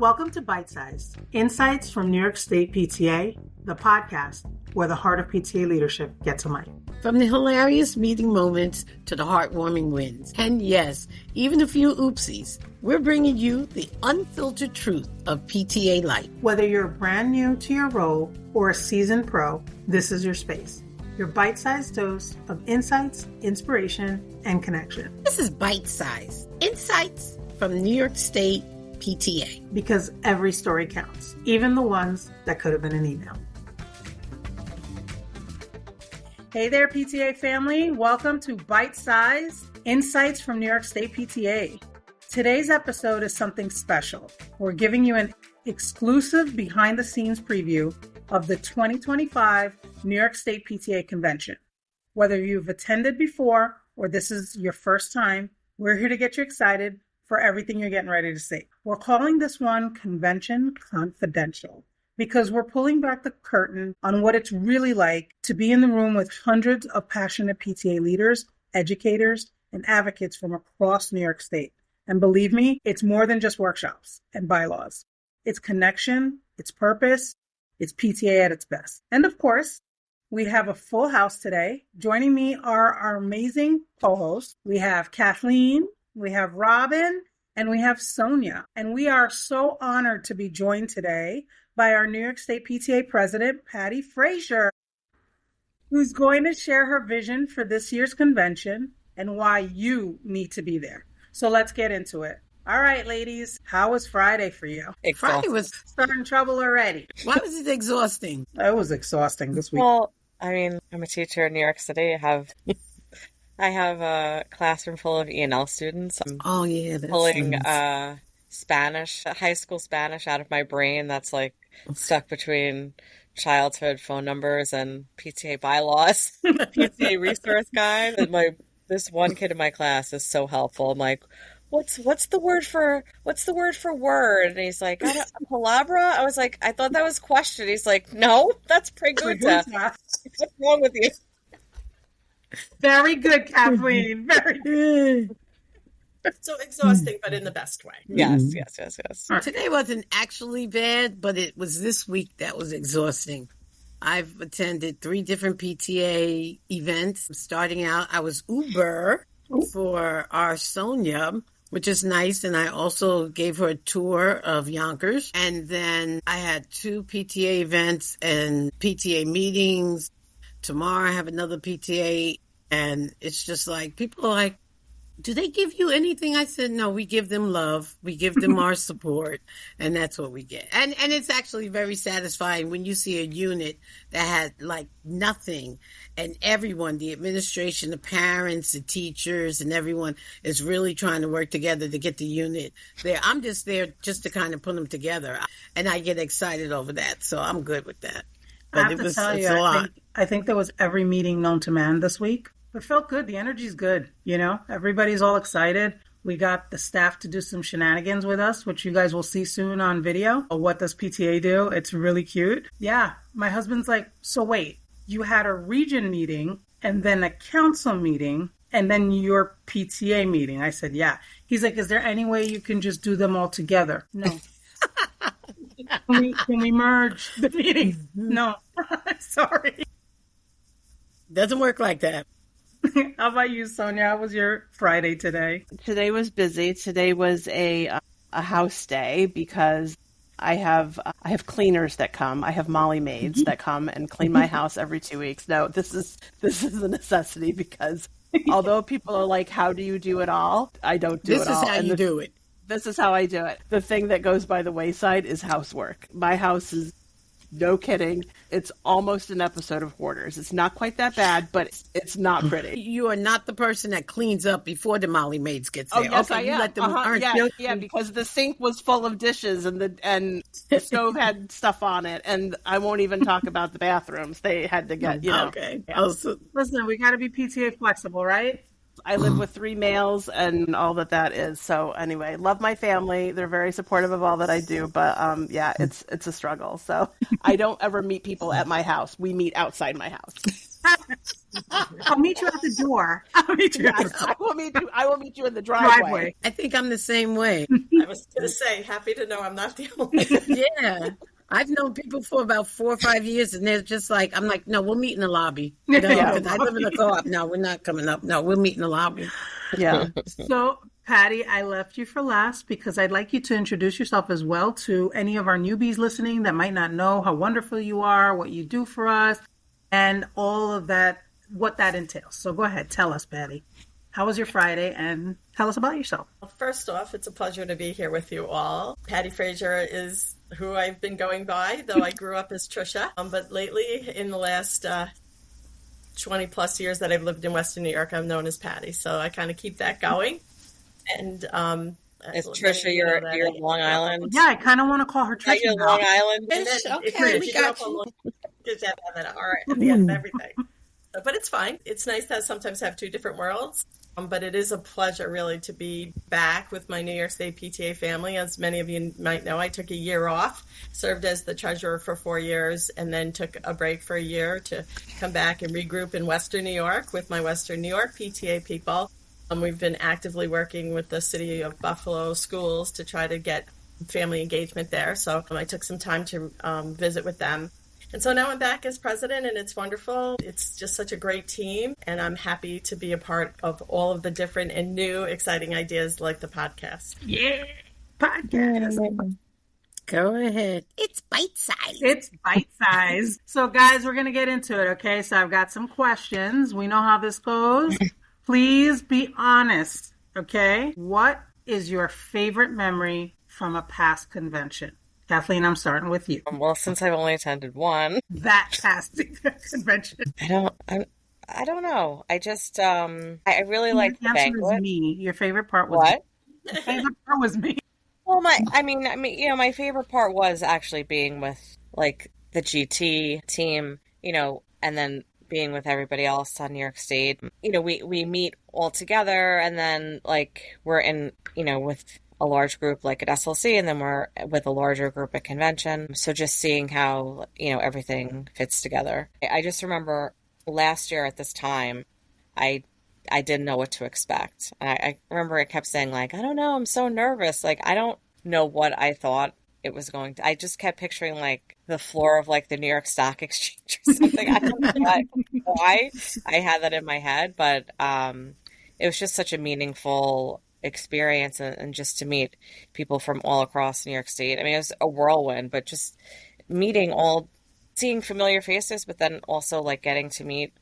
Welcome to Bite Size, Insights from New York State PTA, the podcast where the heart of PTA leadership gets a mic. From the hilarious meeting moments to the heartwarming wins. And yes, even a few oopsies. We're bringing you the unfiltered truth of PTA life. Whether you're brand new to your role or a seasoned pro, this is your space. Your bite-sized dose of insights, inspiration, and connection. This is Bite Size, Insights from New York State PTA. Because every story counts, even the ones that could have been an email. Hey there, PTA family. Welcome to Bite Size, Insights from New York State PTA. Today's episode is something special. We're giving you an exclusive behind-the-scenes preview of the 2025 New York State PTA Convention. Whether you've attended before or this is your first time, we're here to get you excited for everything you're getting ready to see. We're calling this one Convention Confidential because we're pulling back the curtain on what it's really like to be in the room with hundreds of passionate PTA leaders, educators, and advocates from across New York State. And believe me, it's more than just workshops and bylaws. It's connection, it's purpose, it's PTA at its best. And of course, we have a full house today. Joining me are our amazing co-hosts. We have Kathleen, we have Robin, and we have Sonia. And we are so honored to be joined today by our New York State PTA President, Patty Frazier, who's going to share her vision for this year's convention and why you need to be there. So let's get into it. All right, ladies, how was Friday for you? Friday was starting trouble already. Why was it exhausting? It was exhausting this week. Well, I mean, I'm a teacher in New York City. I have a classroom full of E&L students. I'm pulling Spanish, high school Spanish out of my brain that's like stuck between childhood phone numbers and PTA bylaws, PTA resource guide. And this one kid in my class is so helpful. I'm like, what's the word for word? And he's like, palabra? I was like, I thought that was question. He's like, no, that's pregunta. What's wrong with you? Very good, Kathleen. Very good. So exhausting, but in the best way. Yes. Today wasn't actually bad, but it was this week that was exhausting. I've attended 3 different PTA events. Starting out, I was Uber for our Sonia, which is nice. And I also gave her a tour of Yonkers. And then I had 2 PTA events and PTA meetings. Tomorrow I have another PTA, and it's just like, people are like, do they give you anything? I said, no, we give them love. We give them our support, and that's what we get. And it's actually very satisfying when you see a unit that had like nothing, and everyone, the administration, the parents, the teachers, and everyone is really trying to work together to get the unit there. I'm just there just to kind of put them together, and I get excited over that, so I'm good with that. But I have to tell you, I think there was every meeting known to man this week. It felt good. The energy's good. You know, everybody's all excited. We got the staff to do some shenanigans with us, which you guys will see soon on video. What does PTA do? It's really cute. Yeah. My husband's like, so wait, you had a region meeting and then a council meeting and then your PTA meeting. I said, yeah. He's like, is there any way you can just do them all together? No. Can we merge the meetings? No. Sorry. Doesn't work like that. How about you, Sonia? How was your Friday today? Today was busy. Today was a house day because I have cleaners that come. I have Molly maids that come and clean my house every 2 weeks. No, this is a necessity because although people are like, how do you do it all? I don't do it all. This is how you do it. This is how I do it. The thing that goes by the wayside is housework. My house is, no kidding, it's almost an episode of Hoarders. It's not quite that bad, but it's not pretty. You are not the person that cleans up before the Molly maids get there. Oh, yes, okay, I am. Let them Yeah, because the sink was full of dishes and the stove had stuff on it, and I won't even talk about the bathrooms. They had to get, Okay. Yeah. Listen, we got to be PTA flexible, right? I live with 3 males and all that is. So anyway, love my family. They're very supportive of all that I do. But it's a struggle. So I don't ever meet people at my house. We meet outside my house. I'll meet you at the door. I'll meet you at the door. I will meet you in the driveway. I think I'm the same way. I was going to say, happy to know I'm not the only one. Yeah. I've known people for about 4 or 5 years, and they're just like, I'm like, no, we'll meet in the lobby. No, because I live in a co-op. No, we're not coming up. No, we'll meet in the lobby. Yeah. So, Patty, I left you for last because I'd like you to introduce yourself as well to any of our newbies listening that might not know how wonderful you are, what you do for us, and all of that, what that entails. So go ahead, tell us, Patty. How was your Friday? And tell us about yourself. Well, first off, it's a pleasure to be here with you all. Patty Frazier is who I've been going by, though I grew up as Trisha. But lately, in the last 20 plus years that I've lived in Western New York, I'm known as Patty. So I kind of keep that going. And is Trisha your Long Island? Yeah, I kind of want to call her Trisha. Your Long Island. Okay, we got you. Just have that R at the end of everything. But it's fine. It's nice to sometimes have two different worlds. But it is a pleasure, really, to be back with my New York State PTA family. As many of you might know, I took a year off, served as the treasurer for 4 years, and then took a break for a year to come back and regroup in Western New York with my Western New York PTA people. We've been actively working with the City of Buffalo schools to try to get family engagement there. So I took some time to visit with them. And so now I'm back as president, and it's wonderful. It's just such a great team, and I'm happy to be a part of all of the different and new exciting ideas like the podcast. Yeah, podcast. Go ahead. It's bite-sized. It's bite-sized. So, guys, we're going to get into it, okay? So I've got some questions. We know how this goes. Please be honest, okay? What is your favorite memory from a past convention? Kathleen, I'm starting with you. Well, since I've only attended one. That past convention. I don't know. I just, I really like the banquet. Was me. Your favorite part was what? Me. Your favorite part was me. Well, my favorite part was actually being with, like, the GT team, and then being with everybody else on New York State. We meet all together, and then, like, we're in, with a large group like at SLC, and then we're with a larger group at convention. So just seeing how, everything fits together. I just remember last year at this time, I didn't know what to expect. And I remember I kept saying, like, I don't know, I'm so nervous. Like, I don't know what I thought it was going to. I just kept picturing, like, the floor of, like, the New York Stock Exchange or something. I don't know why I had that in my head, but it was just such a meaningful experience, and just to meet people from all across New York State. I mean, it was a whirlwind, but just seeing familiar faces, but then also, like, getting to meet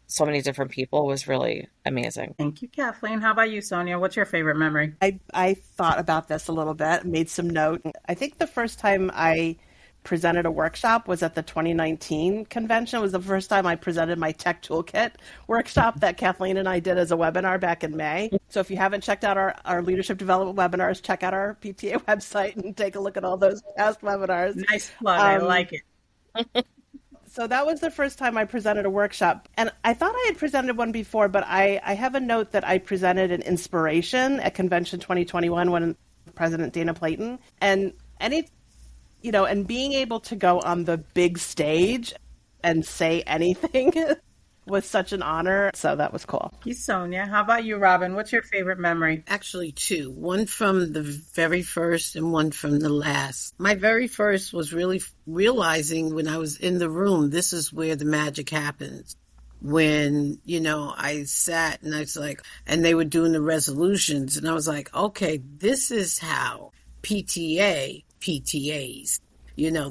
so many different people was really amazing. Thank you, Kathleen. How about you, Sonia? What's your favorite memory? I thought about this a little bit, made some note. I think the first time I presented a workshop was at the 2019 convention. It was the first time I presented my Tech Toolkit workshop that Kathleen and I did as a webinar back in May. So if you haven't checked out our leadership development webinars, check out our PTA website and take a look at all those past webinars. Nice plug. I like it. So that was the first time I presented a workshop. And I thought I had presented one before, but I have a note that I presented an inspiration at Convention 2021 when President Dana Platon. And and being able to go on the big stage and say anything was such an honor. So that was cool. Thank you, Sonia. How about you, Robin? What's your favorite memory? Actually, two. One from the very first and one from the last. My very first was really realizing when I was in the room, this is where the magic happens. When, I sat and I was like, and they were doing the resolutions, and I was like, okay, this is how PTAs,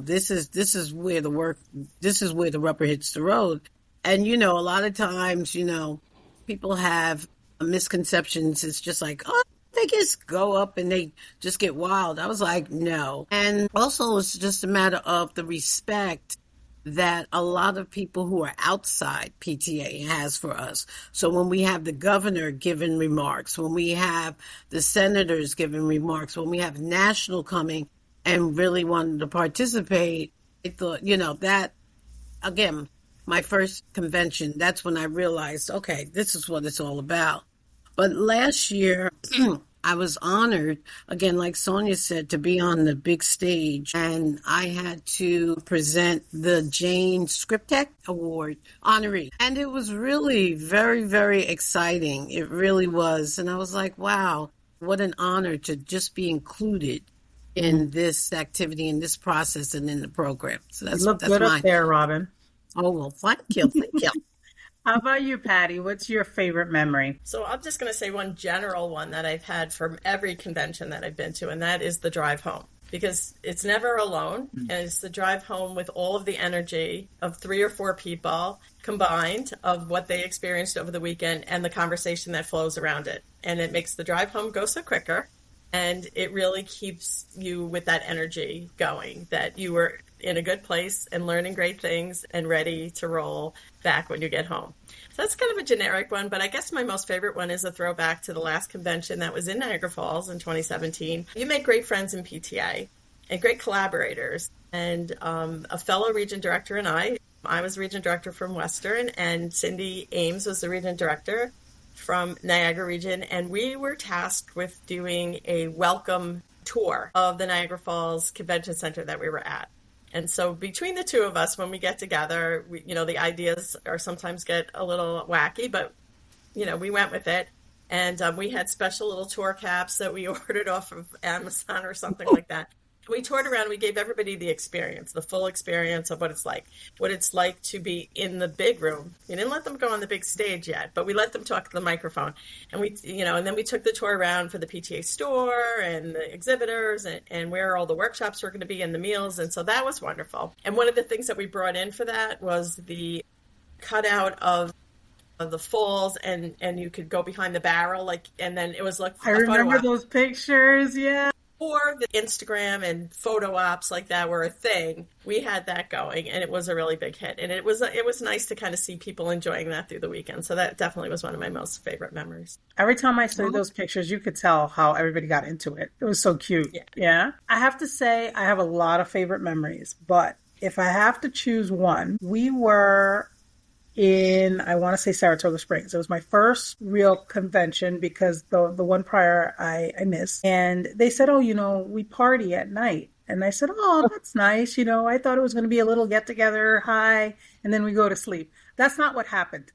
this is where the rubber hits the road. And, a lot of times, people have misconceptions. It's just like, oh, they just go up and they just get wild. I was like, no. And also it's just a matter of the respect that a lot of people who are outside PTA has for us. So when we have the governor giving remarks, when we have the senators giving remarks, when we have national coming and really wanting to participate, I thought, that, again, my first convention, that's when I realized, okay, this is what it's all about. But last year, I was honored, again, like Sonia said, to be on the big stage. And I had to present the Jane Scriptek Award honoree. And it was really very, very exciting. It really was. And I was like, wow, what an honor to just be included in this activity, in this process, and in the program. So that's good up there, Robin. Oh, well, thank you. Thank you. How about you, Patty? What's your favorite memory? So I'm just going to say one general one that I've had from every convention that I've been to, and that is the drive home. Because it's never alone, and it's the drive home with all of the energy of 3 or 4 people combined of what they experienced over the weekend and the conversation that flows around it. And it makes the drive home go so quicker, and it really keeps you with that energy going, that you were in a good place and learning great things and ready to roll back when you get home. So that's kind of a generic one, but I guess my most favorite one is a throwback to the last convention that was in Niagara Falls in 2017. You make great friends in PTA and great collaborators. And a fellow region director and I was region director from Western, and Cindy Ames was the region director from Niagara region. And we were tasked with doing a welcome tour of the Niagara Falls Convention Center that we were at. And so between the two of us, when we get together, the ideas are sometimes get a little wacky, but, we went with it. And we had special little tour caps that we ordered off of Amazon or something like that. We toured around and we gave everybody the experience, the full experience of what it's like to be in the big room. We didn't let them go on the big stage yet, but we let them talk to the microphone. And and then we took the tour around for the PTA store and the exhibitors and where all the workshops were going to be and the meals. And so that was wonderful. And one of the things that we brought in for that was the cutout of the falls, and you could go behind the barrel, and then it was like I remember those pictures, yeah. Or the Instagram and photo ops like that were a thing. We had that going, and it was a really big hit. And it was nice to kind of see people enjoying that through the weekend. So that definitely was one of my most favorite memories. Every time I saw those pictures, you could tell how everybody got into it. It was so cute. Yeah. I have to say, I have a lot of favorite memories, but if I have to choose one, we were in, I want to say Saratoga Springs. It was my first real convention because the one prior I missed. And they said, we party at night. And I said, oh, that's nice. I thought it was going to be a little get together, hi, and then we go to sleep. That's not what happened.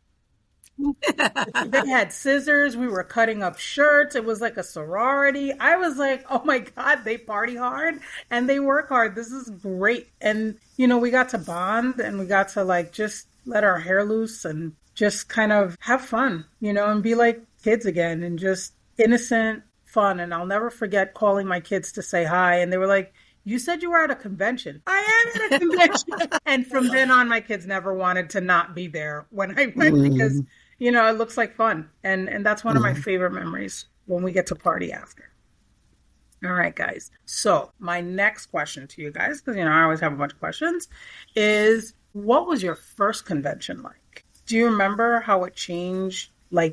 They had scissors. We were cutting up shirts. It was like a sorority. I was like, oh my God, they party hard and they work hard. This is great. And, we got to bond and we got to just let our hair loose and just kind of have fun, and be like kids again and just innocent fun. And I'll never forget calling my kids to say hi. And they were like, you said you were at a convention. I am at a convention. And from then on, my kids never wanted to not be there when I went because, it looks like fun. And that's one of my favorite memories when we get to party after. All right, guys. So my next question to you guys, because, I always have a bunch of questions, is what was your first convention like? Do you remember how it changed,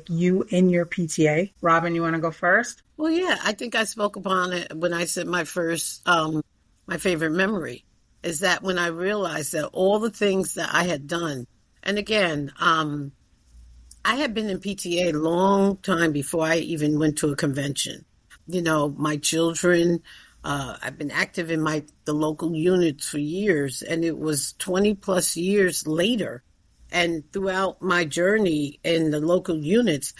you in your PTA? Robin, you want to go first? Well, yeah, I think I spoke upon it when I said my first, my favorite memory is that when I realized that all the things that I had done, and again, I had been in PTA a long time before I even went to a convention. My children, I've been active in the local units for years, and it was 20 plus years later. And throughout my journey in the local units,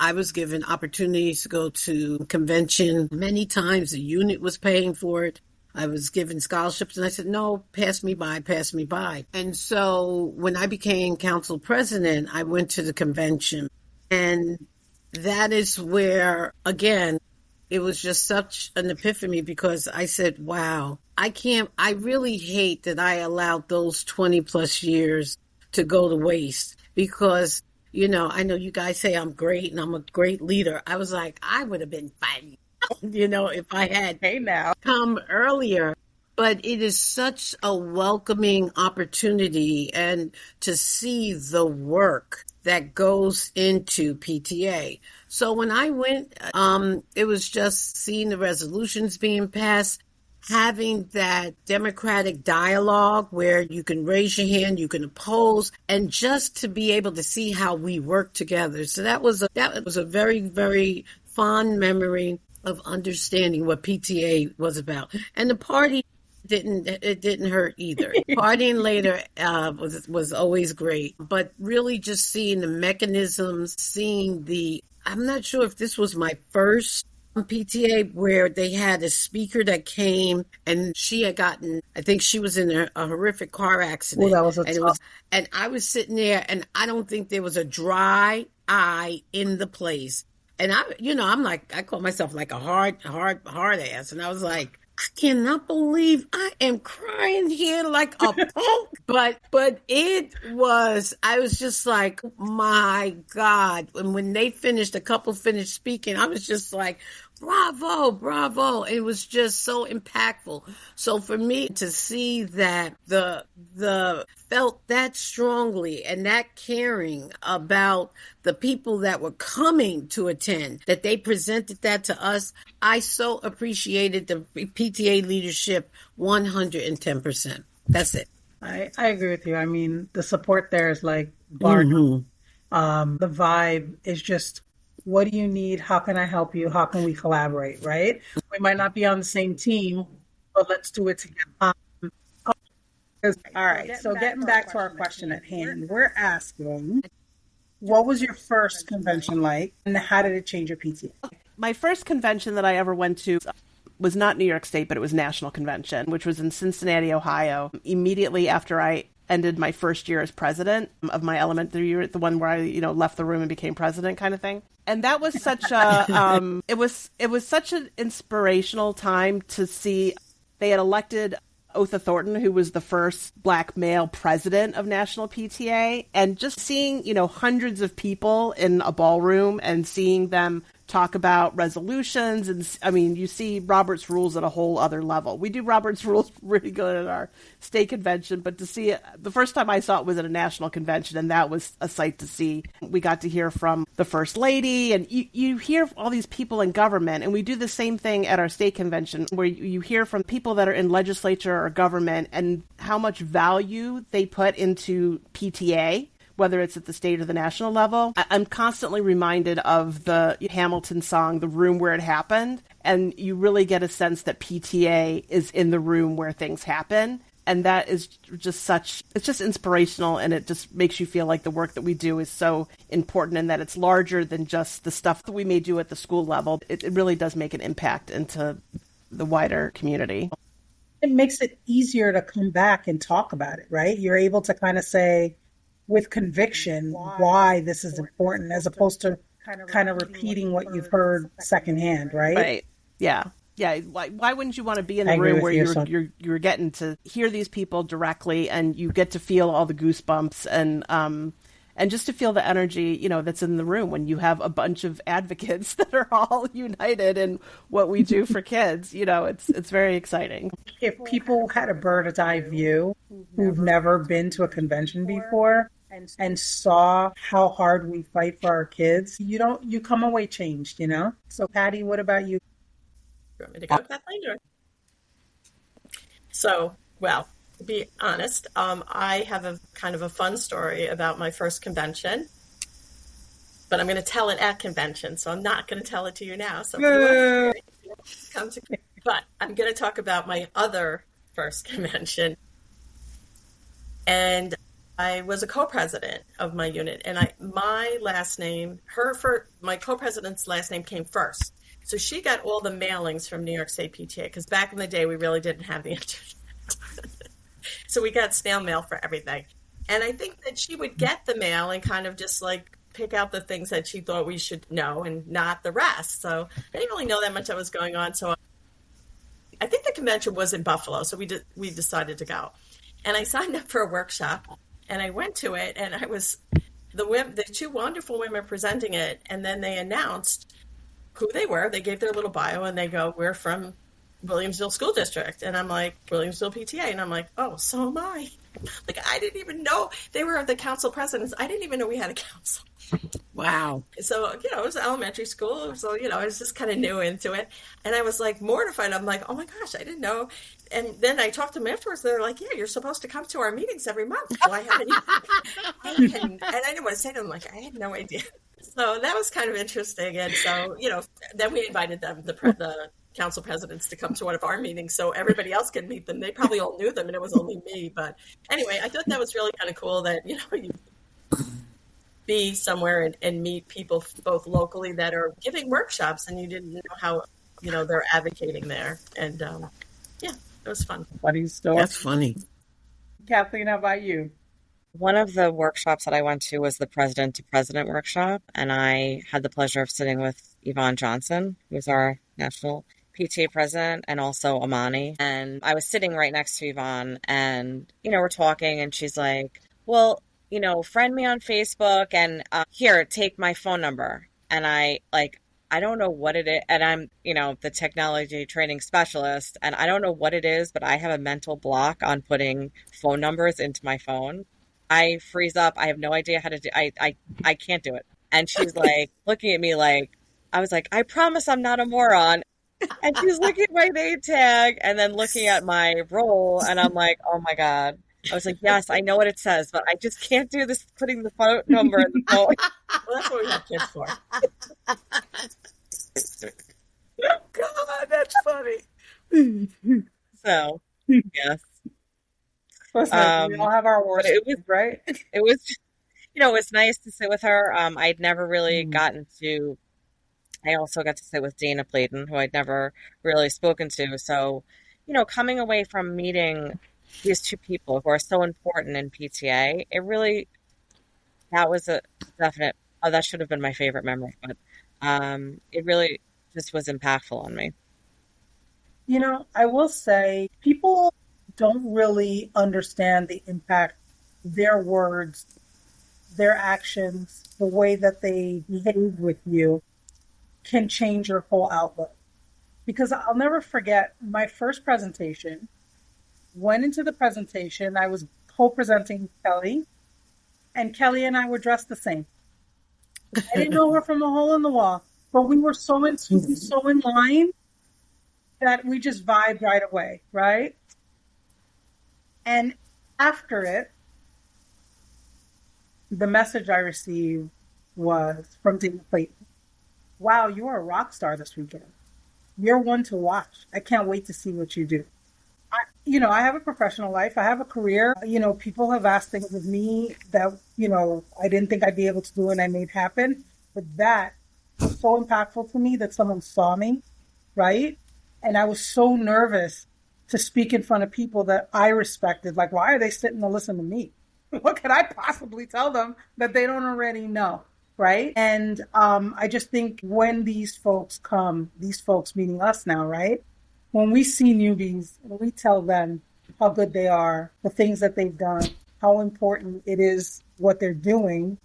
I was given opportunities to go to convention many times. The unit was paying for it. I was given scholarships, and I said, no, pass me by, pass me by. And so when I became council president, I went to the convention. And that is where, again, it was just such an epiphany because I said, wow, I really hate that I allowed those 20 plus years to go to waste because, I know you guys say I'm great and I'm a great leader. I was like, I would have been fine, if I had come earlier. But it is such a welcoming opportunity and to see the work that goes into PTA. So when I went, it was just seeing the resolutions being passed, having that democratic dialogue where you can raise your hand, you can oppose, and just to be able to see how we work together. So that was a very, very fond memory of understanding what PTA was about. And the party didn't hurt either. Partying later was always great, but really just seeing the mechanisms, I'm not sure if this was my first PTA where they had a speaker that came and she had gotten, I think she was in a horrific car accident. Well, that was and I was sitting there and I don't think there was a dry eye in the place. And I'm like, I call myself like a hard ass. And I was like, I cannot believe I am crying here like a punk. But I was just like, my God. And when a couple finished speaking, I was just like, bravo, bravo. It was just so impactful. So for me to see that the felt that strongly and that caring about the people that were coming to attend, that they presented that to us, I so appreciated the PTA leadership 110%. That's it. I agree with you. I mean, the support there is like bar none. The vibe is just, what do you need? How can I help you? How can we collaborate, right? We might not be on the same team, but let's do it together. All right, so getting back to our question at hand, we're asking, what was your first convention like, and how did it change your PTA? My first convention that I ever went to was not New York State, but it was National Convention, which was in Cincinnati, Ohio, immediately after I ended my first year as president of my elementary year, the one where I, left the room and became president kind of thing. And that was such a, it was such an inspirational time to see. They had elected Otha Thornton, who was the first Black male president of National PTA, and just seeing, hundreds of people in a ballroom and seeing them talk about resolutions. And you see Robert's Rules at a whole other level. We do Robert's Rules really good at our state convention, but to see it, the first time I saw it was at a national convention, and that was a sight to see. We got to hear from the First Lady, and you hear all these people in government, and we do the same thing at our state convention, where you hear from people that are in legislature or government and how much value they put into PTA, whether it's at the state or the national level. I'm constantly reminded of the Hamilton song, The Room Where It Happened, and you really get a sense that PTA is in the room where things happen. And that is just it's just inspirational, and it just makes you feel like the work that we do is so important and that it's larger than just the stuff that we may do at the school level. It really does make an impact into the wider community. It makes it easier to come back and talk about it, right? You're able to kind of say, with conviction, why this is important, as opposed to kind of repeating what you've heard secondhand, right? Right. Yeah. Yeah. Why wouldn't you want to be in the room where you're getting to hear these people directly, and you get to feel all the goosebumps and just to feel the energy, that's in the room when you have a bunch of advocates that are all united in what we do for kids. It's very exciting. If people had a bird's eye view who've never been to a convention before and saw how hard we fight for our kids, you come away changed, So Patty, what about you? You want me to go, Kathleen? So, well, to be honest, I have a kind of a fun story about my first convention, but I'm going to tell it at convention, so I'm not going to tell it to you now. So, but I'm going to talk about my other first convention, and I was a co-president of my unit, and my last name, my co-president's last name came first. So she got all the mailings from New York State PTA, because back in the day, we really didn't have the internet. So we got snail mail for everything. And I think that she would get the mail and kind of just like pick out the things that she thought we should know and not the rest. So I didn't really know that much that was going on. So I think the convention was in Buffalo, so we decided to go. And I signed up for a workshop, and I went to it, and I was the two wonderful women presenting it, and then they announced who they were. They gave their little bio, and they go, "We're from Williamsville School District." And I'm like, "Williamsville PTA." And I'm like, "Oh, so am I." Like, I didn't even know they were the council presidents. I didn't even know we had a council. Wow. So, it was elementary school. So, I was just kind of new into it. And I was like mortified. I'm like, oh my gosh, I didn't know. And then I talked to them afterwards. They're like, yeah, you're supposed to come to our meetings every month. Well, I haven't even. And I didn't want to say to them, like, I had no idea. So that was kind of interesting. And so, then we invited them, the council presidents, to come to one of our meetings so everybody else could meet them. They probably all knew them and it was only me. But anyway, I thought that was really kind of cool that, you be somewhere and meet people both locally that are giving workshops and you didn't know how, they're advocating there. And it was fun. Funny story. That's funny. Kathleen, how about you? One of the workshops that I went to was the President to President workshop, and I had the pleasure of sitting with Yvonne Johnson, who's our national PTA president, and also Amani. And I was sitting right next to Yvonne, and, we're talking, and she's like, well, friend me on Facebook, and here, take my phone number. And I don't know what it is, and I'm, the technology training specialist, and I don't know what it is, but I have a mental block on putting phone numbers into my phone. I freeze up. I have no idea how to do. I can't do it. And she's like looking at me like, I was like, I promise I'm not a moron. And she's looking at my name tag and then looking at my role, and I'm like, oh my God. I was like, yes, I know what it says, but I just can't do this, putting the phone number in the phone. Well, that's what we have kids for. God, that's funny. So, yes. Listen, we all have our worst, it was right? It was, it was nice to sit with her. I'd never really gotten to. I also got to sit with Dana Pladen, who I'd never really spoken to. So, coming away from meeting these two people who are so important in PTA, that was a definite. Oh, that should have been my favorite memory, but it really just was impactful on me. I will say people don't really understand the impact their words, their actions, the way that they behave with you can change your whole outlook. Because I'll never forget my first presentation. Went into the presentation, I was co-presenting Kelly, and Kelly and I were dressed the same. I didn't know her from a hole in the wall, but we were so in line that we just vibed right away, right? And after it, the message I received was from Dana Clayton. Wow, you are a rock star this weekend. You're one to watch. I can't wait to see what you do. I have a professional life. I have a career. People have asked things of me that, I didn't think I'd be able to do and I made happen. But that was so impactful to me that someone saw me, right? And I was so nervous to speak in front of people that I respected. Like, why are they sitting to listen to me? What could I possibly tell them that they don't already know, right? And I just think when these folks come, these folks meaning us now, right? When we see newbies, when we tell them how good they are, the things that they've done, how important it is what they're doing,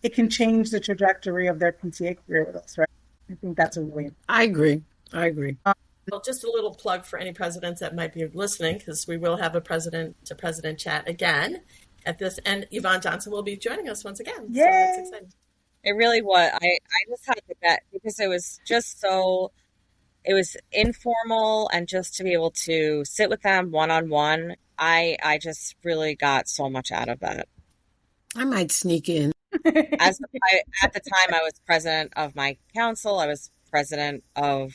it can change the trajectory of their PTA career with us, right? I think that's a really I agree. Well, just a little plug for any presidents that might be listening, because we will have a president-to-president chat again at this, and Yvonne Johnson will be joining us once again. Yay! So that's exciting. It really was. I just had to bet because it was just so. It was informal, and just to be able to sit with them one-on-one, I just really got so much out of that. I might sneak in. At the time, I was president of my council. I was president of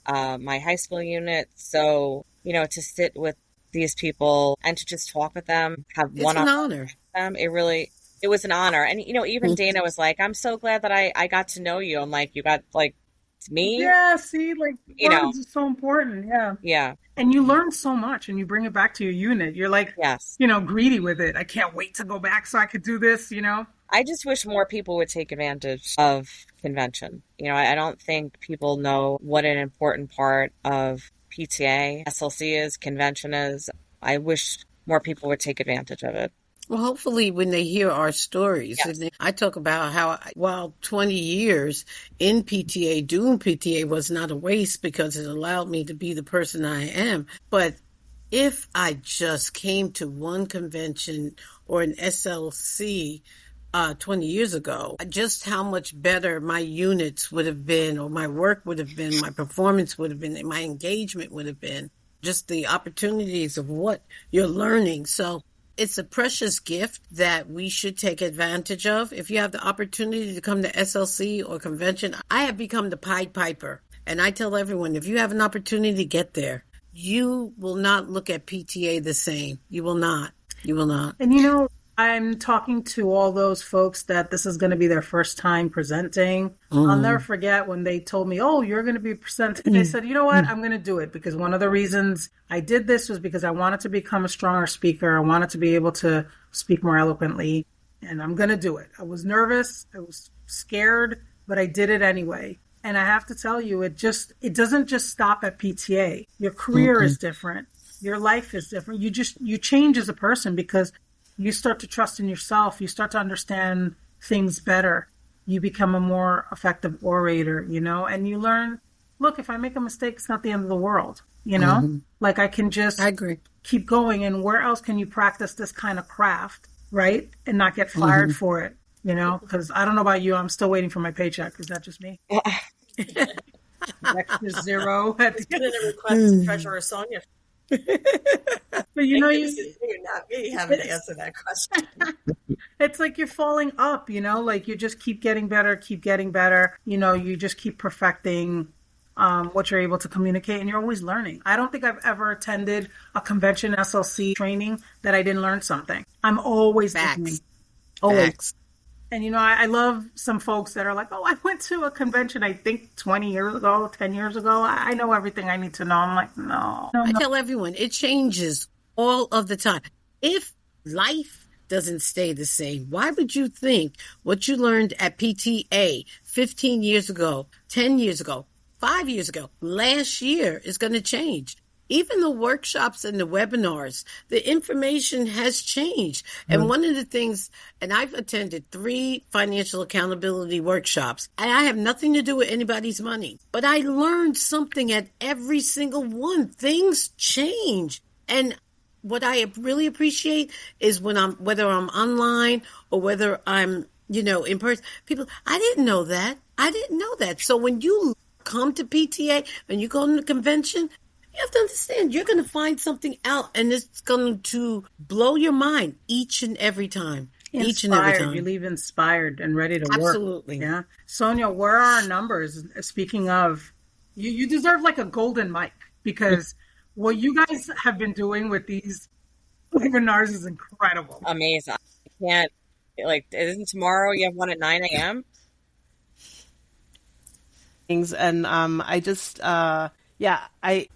my high school unit. So, to sit with these people and to just talk with them, have one-on-one with them, it was an honor. And, even Dana was like, I'm so glad that I got to know you. I'm like, you got me? Yeah, see, words is so important. Yeah. Yeah. And you learn so much and you bring it back to your unit. You're like, yes, greedy with it. I can't wait to go back so I could do this, I just wish more people would take advantage of convention. I don't think people know what an important part of PTA, SLC is, convention is. I wish more people would take advantage of it. Well, hopefully when they hear our stories, yes. I talk about how while 20 years in PTA, doing PTA was not a waste because it allowed me to be the person I am. But if I just came to one convention or an SLC 20 years ago, just how much better my units would have been, or my work would have been, my performance would have been, and my engagement would have been, just the opportunities of what you're learning. So It's a precious gift that we should take advantage of. If you have the opportunity to come to SLC or convention, I have become the Pied Piper. And I tell everyone, if you have an opportunity to get there, you will not look at PTA the same. You will not. You will not. And I'm talking to all those folks that this is going to be their first time presenting. I'll never forget when they told me, oh, you're going to be presenting. I said, you know what? I'm going to do it, because one of the reasons I did this was because I wanted to become a stronger speaker. I wanted to be able to speak more eloquently, and I'm going to do it. I was nervous. I was scared, but I did it anyway. And I have to tell you, it doesn't just stop at PTA. Your career is different. Your life is different. You change as a person, because you start to trust in yourself. You start to understand things better. You become a more effective orator, and you learn, look, if I make a mistake, it's not the end of the world, Like, I can just keep going. And where else can you practice this kind of craft, right? And not get fired for it, Because I don't know about you, I'm still waiting for my paycheck. Is that just me? Extra zero at the end. Request Treasurer Sonia. But you're not me having to answer that question. It's like you're falling up, like you just keep getting better. You just keep perfecting what you're able to communicate, and you're always learning. I don't think I've ever attended a convention SLC training that I didn't learn something. I'm always listening. Always. Facts. And, I love some folks that are like, oh, I went to a convention, I think 20 years ago, 10 years ago. I know everything I need to know. I'm like, no. I tell everyone, it changes all of the time. If life doesn't stay the same, why would you think what you learned at PTA 15 years ago, 10 years ago, 5 years ago, last year is going to change? Even the workshops and the webinars, the information has changed. And one of the things, and I've attended 3 financial accountability workshops, and I have nothing to do with anybody's money, but I learned something at every single one. Things change. And what I really appreciate is whether I'm online or whether I'm, in person, people, I didn't know that. So when you come to PTA and you go to the convention, you have to understand, you're going to find something out, and it's going to blow your mind each and every time. Each and every time. You leave inspired and ready to work. Absolutely. Yeah. Sonia, where are our numbers? Speaking of, you deserve like a golden mic, because what you guys have been doing with these webinars is incredible. Amazing. I can't, isn't tomorrow you have one at 9 a.m.? And I just...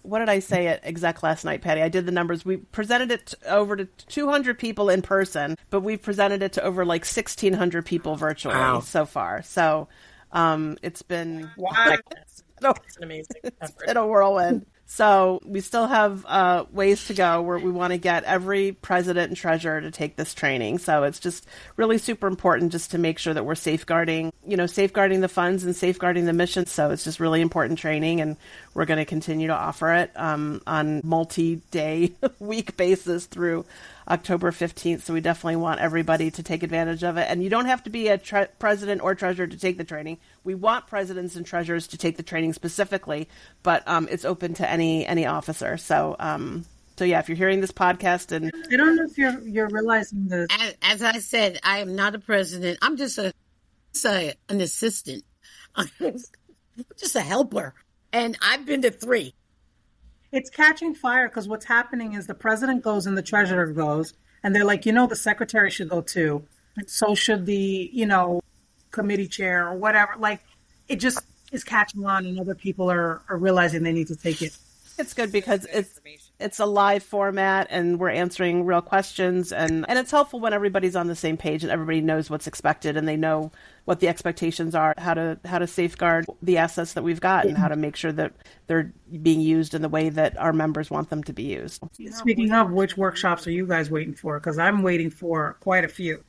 what did I say at Exec last night, Patty? I did the numbers. We presented it over to 200 people in person, but we've presented it to over 1,600 people virtually so far. So it's been it's an amazing effort. It's been a whirlwind. So we still have ways to go where we want to get every president and treasurer to take this training. So it's just really super important just to make sure that we're safeguarding the funds and safeguarding the mission. So it's just really important training, and we're going to continue to offer it on multi-day week basis through October 15th. So we definitely want everybody to take advantage of it. And you don't have to be a president or treasurer to take the training. We want presidents and treasurers to take the training specifically, but it's open to any officer. So if you're hearing this podcast, and I don't know if you're realizing this. As I said, I am not a president. I'm just an assistant. I'm just a helper. And I've been to 3. It's catching fire, because what's happening is the president goes and the treasurer goes, and they're like, the secretary should go too. And so should the, committee chair or whatever. It just is catching on, and other people are realizing they need to take it. It's good because it's a live format, and we're answering real questions, and it's helpful when everybody's on the same page and everybody knows what's expected, and they know what the expectations are, how to safeguard the assets that we've got, and how to make sure that they're being used in the way that our members want them to be used. Speaking of, which workshops are you guys waiting for? Because I'm waiting for quite a few.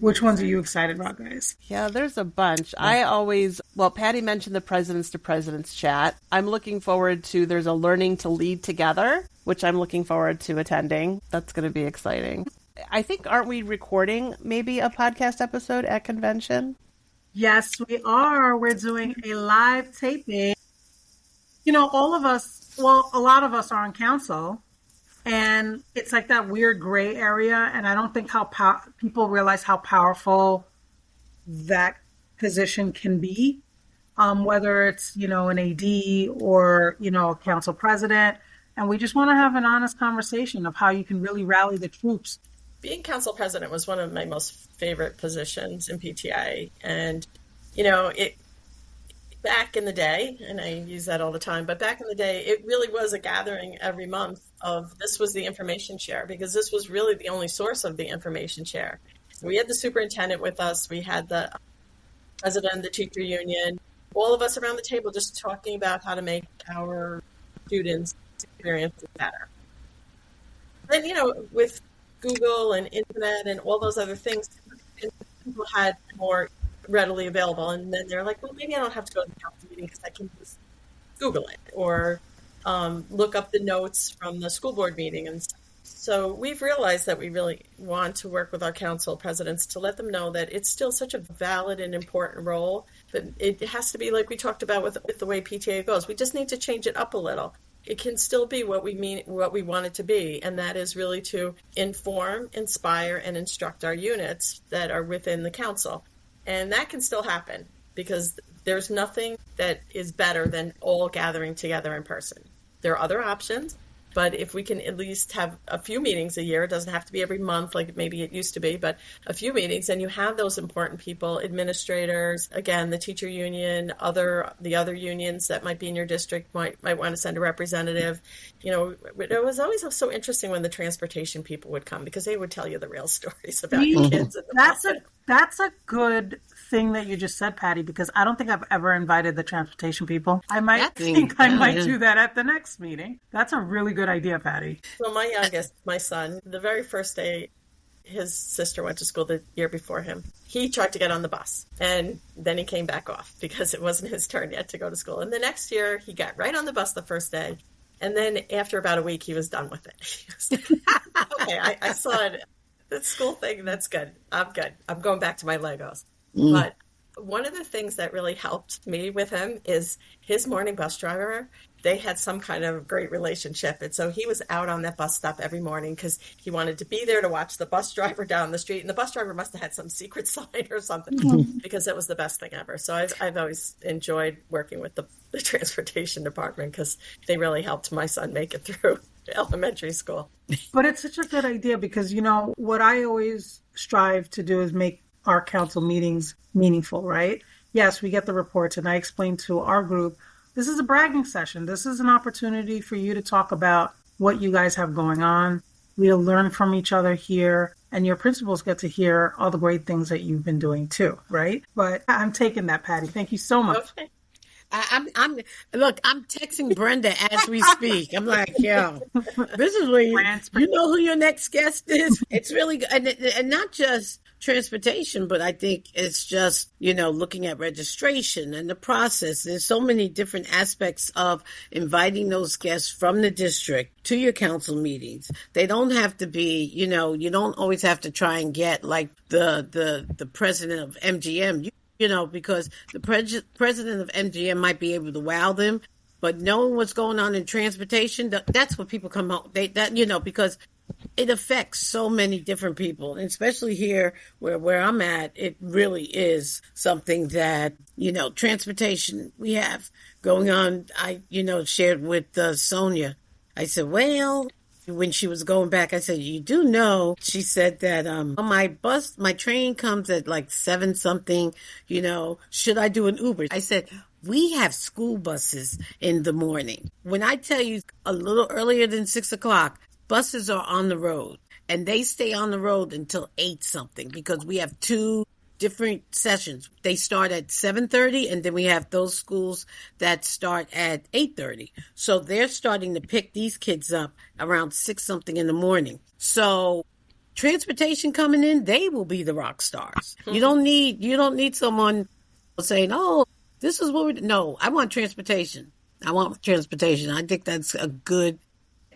Which ones are you excited about, guys? Yeah, there's a bunch. Patty mentioned the Presidents to Presidents chat. I'm looking forward to, there's a Learning to Lead Together, which I'm looking forward to attending. That's going to be exciting. I think, aren't we recording maybe a podcast episode at convention? Yes, we are. We're doing a live taping. All of us, a lot of us are on council. And it's like that weird gray area. And I don't think people realize how powerful that position can be, whether it's, an AD or, a council president. And we just want to have an honest conversation of how you can really rally the troops. Being council president was one of my most favorite positions in PTA. And, back in the day, and I use that all the time, but back in the day, it really was a gathering every month of this was the information share, because this was really the only source of the information share. We had the superintendent with us. We had the president of the teacher union, all of us around the table just talking about how to make our students' experiences better. Then, with Google and internet and all those other things, people had more readily available. And then they're like, well, maybe I don't have to go to the council meeting because I can just Google it or look up the notes from the school board meeting and stuff. So we've realized that we really want to work with our council presidents to let them know that it's still such a valid and important role, but it has to be like we talked about with the way PTA goes. We just need to change it up a little. It can still be what we want it to be, and that is really to inform, inspire, and instruct our units that are within the council. And that can still happen because there's nothing that is better than all gathering together in person. There are other options, but if we can at least have a few meetings a year, it doesn't have to be every month like maybe it used to be, but a few meetings, and you have those important people, administrators, again, the teacher union, the other unions that might be in your district might want to send a representative. It was always so interesting when the transportation people would come because they would tell you the real stories about your kids. That's a good thing that you just said, Patty, because I don't think I've ever invited the transportation people. I might do that at the next meeting. That's a really good idea, Patty. So my youngest, my son, the very first day his sister went to school the year before him, he tried to get on the bus and then he came back off because it wasn't his turn yet to go to school. And the next year he got right on the bus the first day. And then after about a week, he was done with it. He was like, okay, I saw it. That school thing, that's good. I'm good. I'm going back to my Legos. But one of the things that really helped me with him is his morning bus driver. They had some kind of great relationship. And so he was out on that bus stop every morning because he wanted to be there to watch the bus driver down the street. And the bus driver must have had some secret sign or something because it was the best thing ever. So I've always enjoyed working with the transportation department because they really helped my son make it through elementary school. But it's such a good idea because, what I always strive to do is make our council meetings meaningful, right? Yes, we get the reports and I explain to our group, this is a bragging session. This is an opportunity for you to talk about what you guys have going on. We'll learn from each other here and your principals get to hear all the great things that you've been doing too, right? But I'm taking that, Patty. Thank you so much. Okay. I'm texting Brenda as we speak. I'm like, this is where you know who your next guest is. It's really good. And not just transportation, but I think it's just, looking at registration and the process. There's so many different aspects of inviting those guests from the district to your council meetings. They don't have to be, you don't always have to try and get like the president of MGM. Because the president of MGM might be able to wow them, but knowing what's going on in transportation, that's what people come home. Because it affects so many different people, and especially here where I'm at, it really is something that, transportation we have going on. I, shared with Sonia. I said, well, when she was going back, I said, you do know, she said that my train comes at like 7 something, should I do an Uber? I said, we have school buses in the morning. When I tell you a little earlier than 6 o'clock, buses are on the road and they stay on the road until 8 something because we have 2 different sessions. They start at 7:30 and then we have those schools that start at 8:30. So they're starting to pick these kids up around 6 something in the morning. So transportation coming in, they will be the rock stars. You don't need someone saying, oh, this is what no, I want transportation. I think that's a good,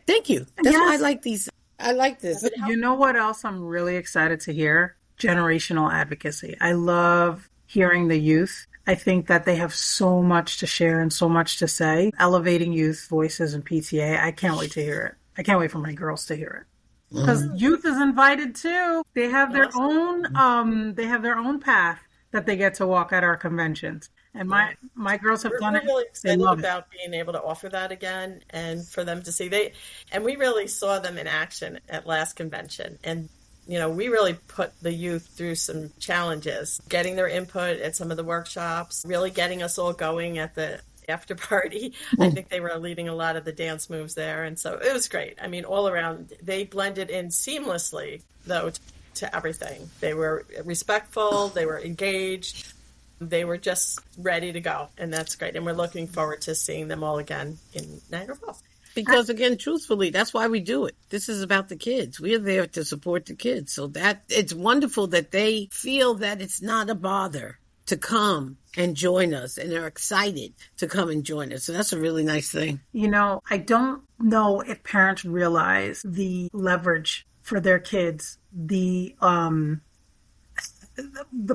thank you. That's why I like these. I like this. You know what else I'm really excited to hear? Generational advocacy. I love hearing the youth. I think that they have so much to share and so much to say. Elevating youth voices in PTA. I can't wait to hear it. I can't wait for my girls to hear it. Because youth is invited too. They have their own path that they get to walk at our conventions. And my girls have done it. We're really excited about being able to offer that again and for them to see. And we really saw them in action at last convention. And, we really put the youth through some challenges, getting their input at some of the workshops, really getting us all going at the after party. I think they were leading a lot of the dance moves there. And so it was great. I mean, all around, they blended in seamlessly, though, to everything. They were respectful. They were engaged. They were just ready to go. And that's great. And we're looking forward to seeing them all again in Niagara Falls. Because again, truthfully, that's why we do it. This is about the kids. We're there to support the kids. So that it's wonderful that they feel that it's not a bother to come and join us, and they're excited to come and join us. So that's a really nice thing. I don't know if parents realize the leverage for their kids, the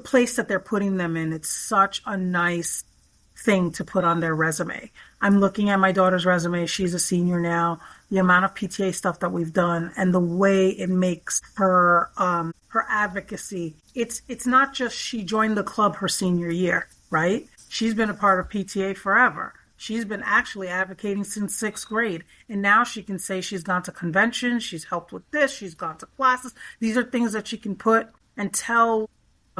place that they're putting them in. It's such a nice thing to put on their resume. I'm looking at my daughter's resume. She's a senior now. The amount of PTA stuff that we've done and the way it makes her advocacy. It's not just she joined the club her senior year, right? She's been a part of PTA forever. She's been actually advocating since 6th grade. And now she can say she's gone to conventions, she's helped with this, she's gone to classes. These are things that she can put and tell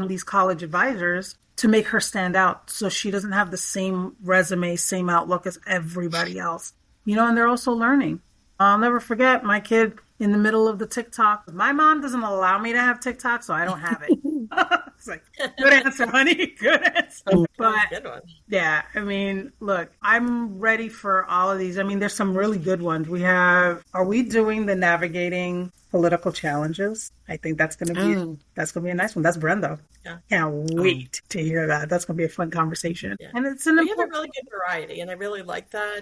these college advisors to make her stand out so she doesn't have the same resume, same outlook as everybody else. And they're also learning. I'll never forget my kid in the middle of the TikTok. My mom doesn't allow me to have TikTok, so I don't have it. It's like, good answer, honey. Good answer. But Good one. yeah, look, I'm ready for all of these. There's some really good ones. Are we doing the navigating political challenges? I think that's going to be a nice one. That's Brenda. Yeah. Can't wait to hear that. That's going to be a fun conversation. Yeah. And We have a really good variety, and I really like that.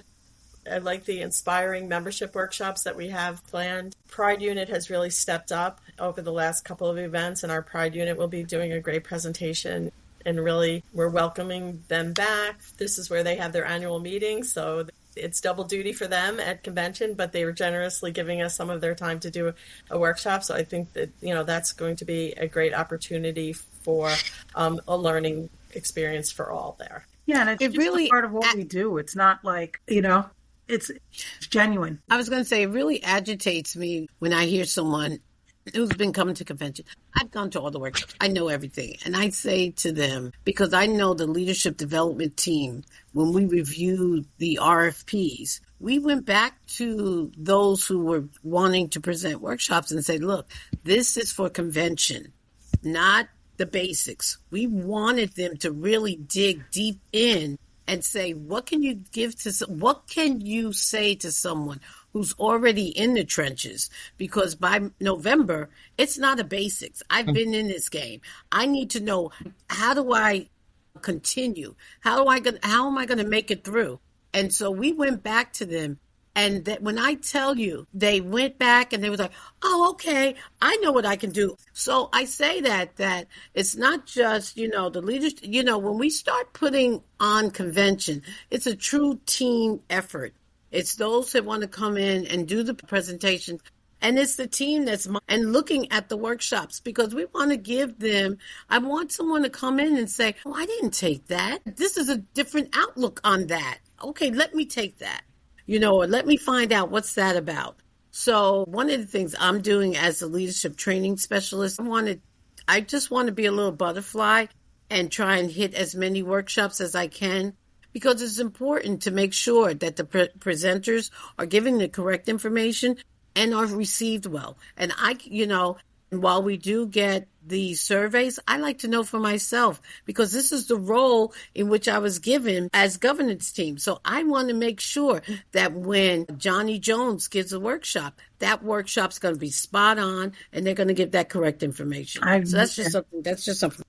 I like the inspiring membership workshops that we have planned. Pride Unit has really stepped up over the last couple of events, and our Pride Unit will be doing a great presentation. And really, we're welcoming them back. This is where they have their annual meeting, so it's double duty for them at convention, but they were generously giving us some of their time to do a workshop. So I think that, that's going to be a great opportunity for a learning experience for all there. Yeah, and it's really part of what we do. It's not like, it's genuine. I was going to say, it really agitates me when I hear someone who's been coming to convention. I've gone to all the workshops. I know everything. And I say to them, because I know the leadership development team, when we reviewed the RFPs, we went back to those who were wanting to present workshops and said, look, this is for convention, not the basics. We wanted them to really dig deep in and say, what can you say to someone who's already in the trenches? Because by November, it's not a basics. I've been in this game. I need to know, how do I continue? How am I going to make it through? And so we went back to them. And that when I tell you, they went back and they was like, oh, okay, I know what I can do. So I say that it's not just, the leaders, when we start putting on convention, it's a true team effort. It's those that want to come in and do the presentation. And it's the team and looking at the workshops, because we want to give them, I want someone to come in and say, oh, I didn't take that. This is a different outlook on that. Okay, let me take that. Or let me find out what's that about. So one of the things I'm doing as a leadership training specialist, I just want to be a little butterfly and try and hit as many workshops as I can, because it's important to make sure that the presenters are giving the correct information and are received well. And while we do get the surveys, I like to know for myself, because this is the role in which I was given as governance team. So I want to make sure that when Johnny Jones gives a workshop, that workshop's going to be spot on and they're going to give that correct information. So that's just something.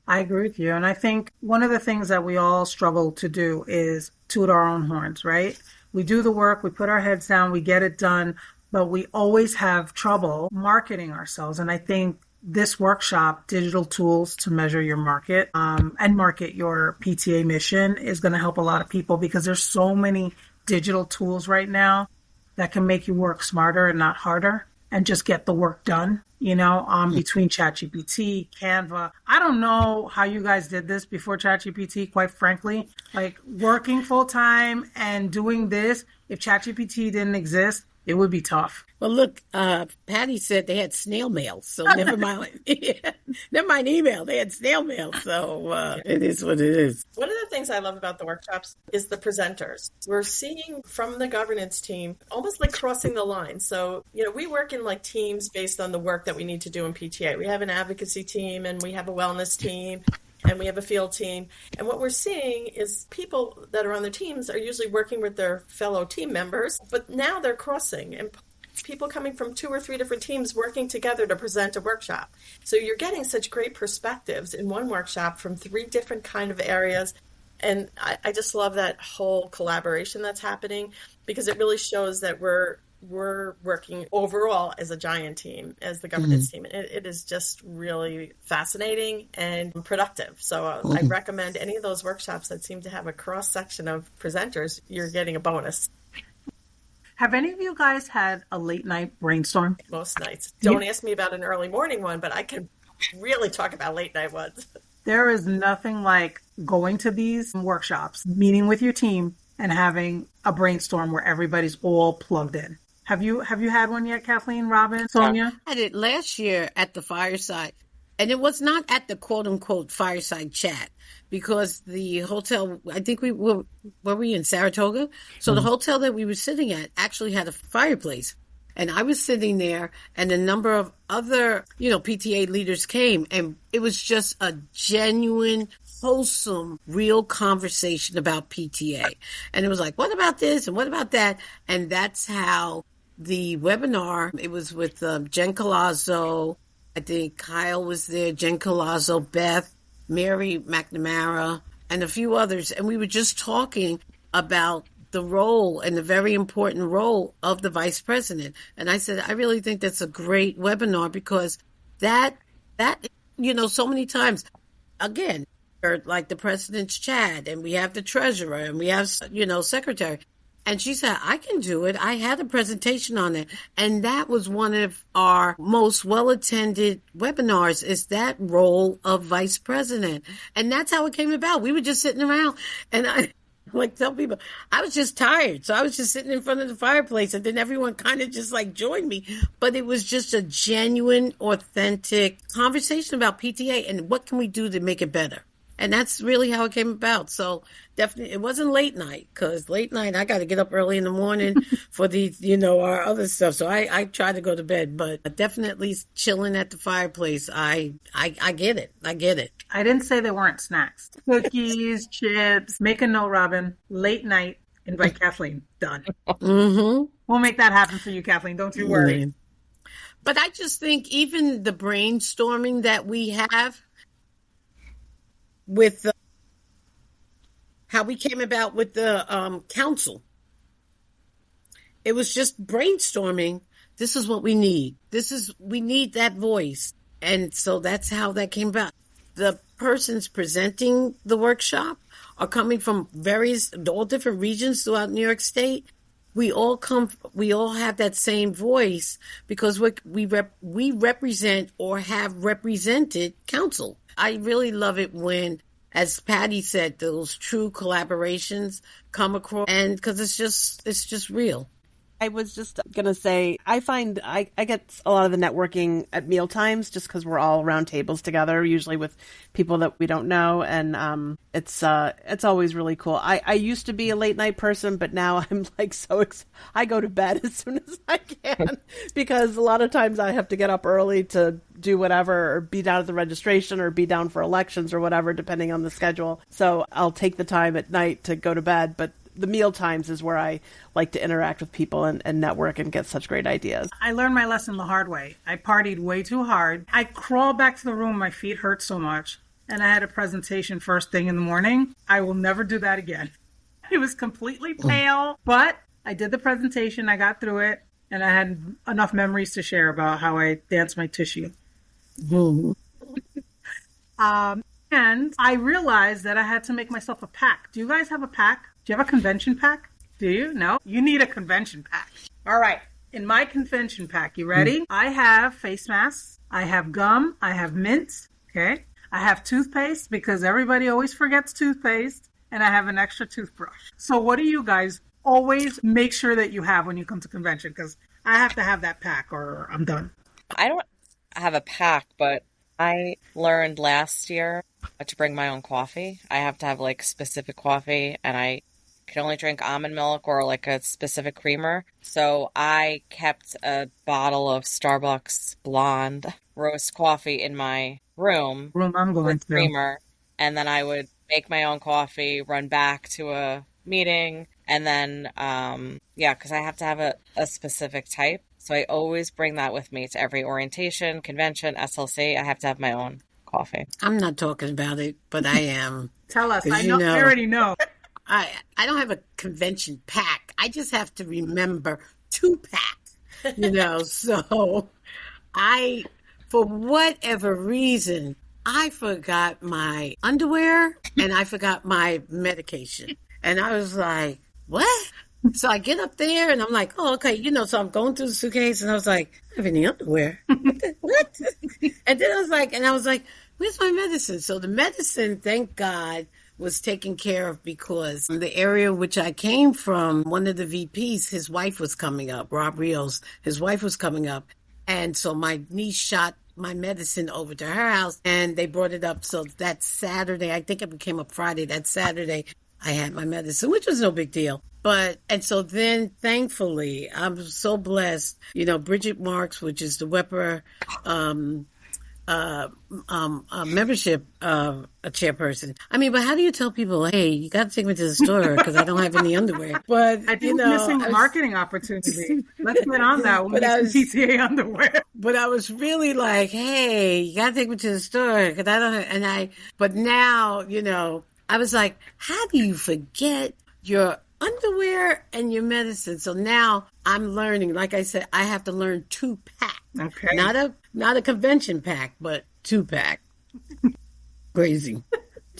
I agree with you. And I think one of the things that we all struggle to do is toot our own horns, right? We do the work, we put our heads down, we get it done, but we always have trouble marketing ourselves. And I think this workshop, Digital Tools to Measure Your Market and Market Your PTA Mission, is going to help a lot of people, because there's so many digital tools right now. that can make you work smarter and not harder and just get the work done, between ChatGPT, Canva. I don't know how you guys did this before ChatGPT, quite frankly. Like working full time and doing this, if ChatGPT didn't exist, it would be tough. Well, look, Patty said they had snail mail, so never mind. Never mind email. They had snail mail, so it is what it is. One of the things I love about the workshops is the presenters. We're seeing from the governance team almost like crossing the line. So, we work in like teams based on the work that we need to do in PTA. We have an advocacy team and we have a wellness team. And we have a field team. And what we're seeing is people that are on the teams are usually working with their fellow team members, but now they're crossing and people coming from 2 or 3 different teams working together to present a workshop. So you're getting such great perspectives in one workshop from 3 different kind of areas. And I just love that whole collaboration that's happening because it really shows that we're working overall as a giant team, as the governance team. It is just really fascinating and productive. So I recommend any of those workshops that seem to have a cross section of presenters, you're getting a bonus. Have any of you guys had a late night brainstorm? Most nights. Don't ask me about an early morning one, but I can really talk about late night ones. There is nothing like going to these workshops, meeting with your team, and having a brainstorm where everybody's all plugged in. Have you had one yet, Kathleen, Robin, Sonia? I had it last year at the fireside, and it was not at the quote unquote fireside chat because the hotel, I think we were we in Saratoga? So the hotel that we were sitting at actually had a fireplace. And I was sitting there and a number of other, PTA leaders came, and it was just a genuine, wholesome, real conversation about PTA. And it was like, what about this and what about that? And that's how the webinar, it was with Jen Colazzo, I think Kyle was there, Jen Colazzo, Beth, Mary McNamara, and a few others. And we were just talking about the role and the very important role of the vice president. And I said, I really think that's a great webinar because that, so many times, again, like the president's chat and we have the treasurer and we have, secretary. And she said, I can do it. I had a presentation on it. And that was one of our most well-attended webinars is that role of vice president. And that's how it came about. We were just sitting around and I tell people, I was just tired. So I was just sitting in front of the fireplace and then everyone kind of just joined me. But it was just a genuine, authentic conversation about PTA and what can we do to make it better. And that's really how it came about. So definitely, it wasn't late night because late night, I got to get up early in the morning for the, our other stuff. So I try to go to bed, but definitely chilling at the fireplace. I get it. I get it. I didn't say there weren't snacks. Cookies, chips. Make a note, Robin. Late night, invite Kathleen. Done. Mm-hmm. We'll make that happen for you, Kathleen. Don't you worry. Mm-hmm. But I just think even the brainstorming that we have, with how we came about with the council. It was just brainstorming. This is what we need. We need that voice. And so that's how that came about. The persons presenting the workshop are coming from all different regions throughout New York State. We all have that same voice because we represent or have represented council. I really love it when, as Patty said, those true collaborations come across, and because it's just real. I was just going to say, I find I get a lot of the networking at meal times just because we're all around tables together, usually with people that we don't know. And it's always really cool. I used to be a late night person, but now I'm I go to bed as soon as I can because a lot of times I have to get up early to do whatever or be down at the registration or be down for elections or whatever, depending on the schedule. So I'll take the time at night to go to bed, but the meal times is where I like to interact with people and network and get such great ideas. I learned my lesson the hard way. I partied way too hard. I crawled back to the room. My feet hurt so much. And I had a presentation first thing in the morning. I will never do that again. It was completely pale, but I did the presentation. I got through it. And I had enough memories to share about how I danced my tissue. And I realized that I had to make myself a pack. Do you guys have a pack? Do you have a convention pack? Do you? No? You need a convention pack. All right. In my convention pack, you ready? I have face masks. I have gum. I have mints. Okay. I have toothpaste because everybody always forgets toothpaste. And I have an extra toothbrush. So what do you guys always make sure that you have when you come to convention? Because I have to have that pack or I'm done. I don't have a pack, but I learned last year to bring my own coffee. I have to have like specific coffee, and I can only drink almond milk or like a specific creamer. So I kept a bottle of Starbucks blonde roast coffee in my room I'm going with creamer, and then I would make my own coffee, run back to a meeting, and then, because I have to have a specific type. So I always bring that with me to every orientation, convention, SLC. I have to have my own coffee. I'm not talking about it, but I am. Tell us. I already know. I don't have a convention pack. I just have to remember to pack, So for whatever reason, I forgot my underwear and I forgot my medication. And I was like, what? So I get up there and I'm like, oh, okay, so I'm going through the suitcase and I was like, I have any underwear. What? And then I was like, where's my medicine? So the medicine, thank God, was taken care of because the area which I came from, one of the VPs, his wife was coming up, Rob Rios, his wife was coming up. And so my niece shot my medicine over to her house and they brought it up. So that Saturday, I think it came up Friday, that Saturday, I had my medicine, which was no big deal. And so then thankfully, I'm so blessed, Bridget Marks, which is the Wepper, membership, a chairperson. I mean, but how do you tell people, hey, you got to take me to the store because I don't have any underwear? But I think missing a marketing opportunity. Let's get on that one. PTA underwear. But I was really like, hey, you got to take me to the store because I don't have, but now, I was like, how do you forget your underwear and your medicine? So now I'm learning, like I said, I have to learn to pack. Okay. Not a convention pack, but to pack. Crazy.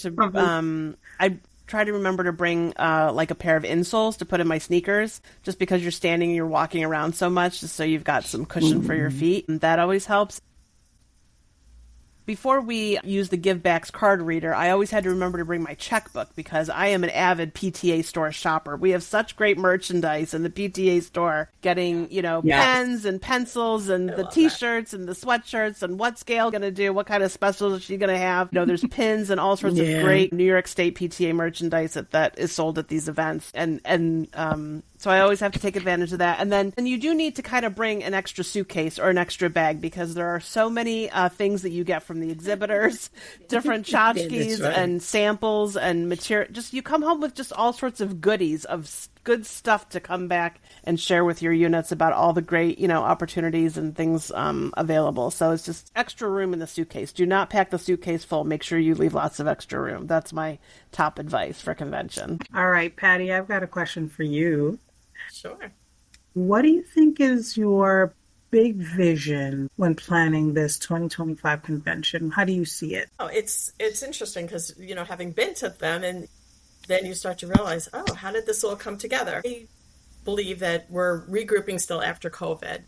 I try to remember to bring like a pair of insoles to put in my sneakers, just because you're standing and you're walking around so much, just so you've got some cushion for your feet. And that always helps. Before we use the GiveBacks card reader, I always had to remember to bring my checkbook because I am an avid PTA store shopper. We have such great merchandise in the PTA store, getting, pens and pencils and the T-shirts and the sweatshirts and what's Gail going to do? What kind of specials is she going to have? There's pins and all sorts of great New York State PTA merchandise that is sold at these events. So I always have to take advantage of that. And you do need to kind of bring an extra suitcase or an extra bag because there are so many things that you get from the exhibitors, different tchotchkes and samples and material. Just you come home with just all sorts of goodies of good stuff to come back and share with your units about all the great, opportunities and things available. So it's just extra room in the suitcase. Do not pack the suitcase full. Make sure you leave lots of extra room. That's my top advice for convention. All right, Patty, I've got a question for you. Sure. What do you think is your big vision when planning this 2025 convention? How do you see it? Oh, it's interesting because, having been to them and then you start to realize, oh, how did this all come together? I believe that we're regrouping still after COVID.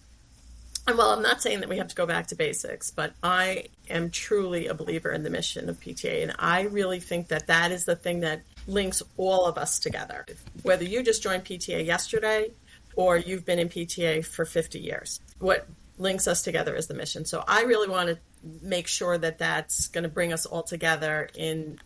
And I'm not saying that we have to go back to basics, but I am truly a believer in the mission of PTA. And I really think that is the thing that links all of us together. Whether you just joined PTA yesterday or you've been in PTA for 50 years, what links us together is the mission. So I really want to make sure that that's going to bring us all together in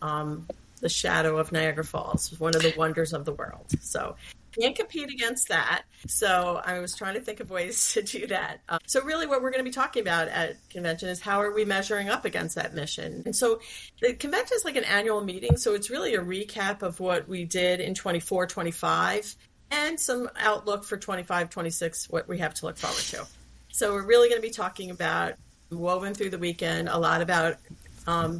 the shadow of Niagara Falls, one of the wonders of the world. So can't compete against that. So I was trying to think of ways to do that. So really what we're going to be talking about at convention is how are we measuring up against that mission? And so the convention is like an annual meeting. So it's really a recap of what we did in 24, 25 and some outlook for 25, 26, what we have to look forward to. So we're really going to be talking about, woven through the weekend, a lot about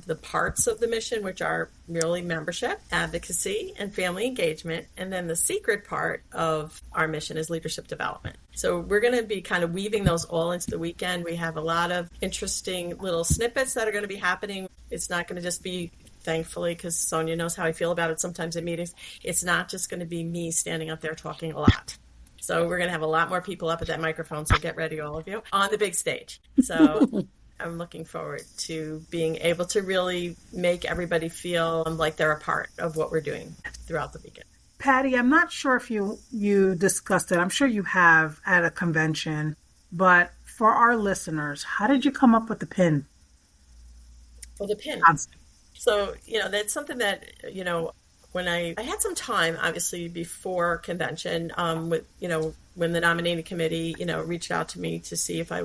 the parts of the mission, which are really membership, advocacy, and family engagement. And then the secret part of our mission is leadership development. So we're going to be kind of weaving those all into the weekend. We have a lot of interesting little snippets that are going to be happening. It's not going to just be, thankfully, because Sonia knows how I feel about it sometimes in meetings, it's not just going to be me standing up there talking a lot. So we're going to have a lot more people up at that microphone. So get ready, all of you, on the big stage. So I'm looking forward to being able to really make everybody feel like they're a part of what we're doing throughout the weekend. Patty, I'm not sure if you discussed it. I'm sure you have at a convention, but for our listeners, how did you come up with the pin? Well, the pin. So, that's something that, when I had some time, obviously, before convention, when the nominating committee, reached out to me to see if I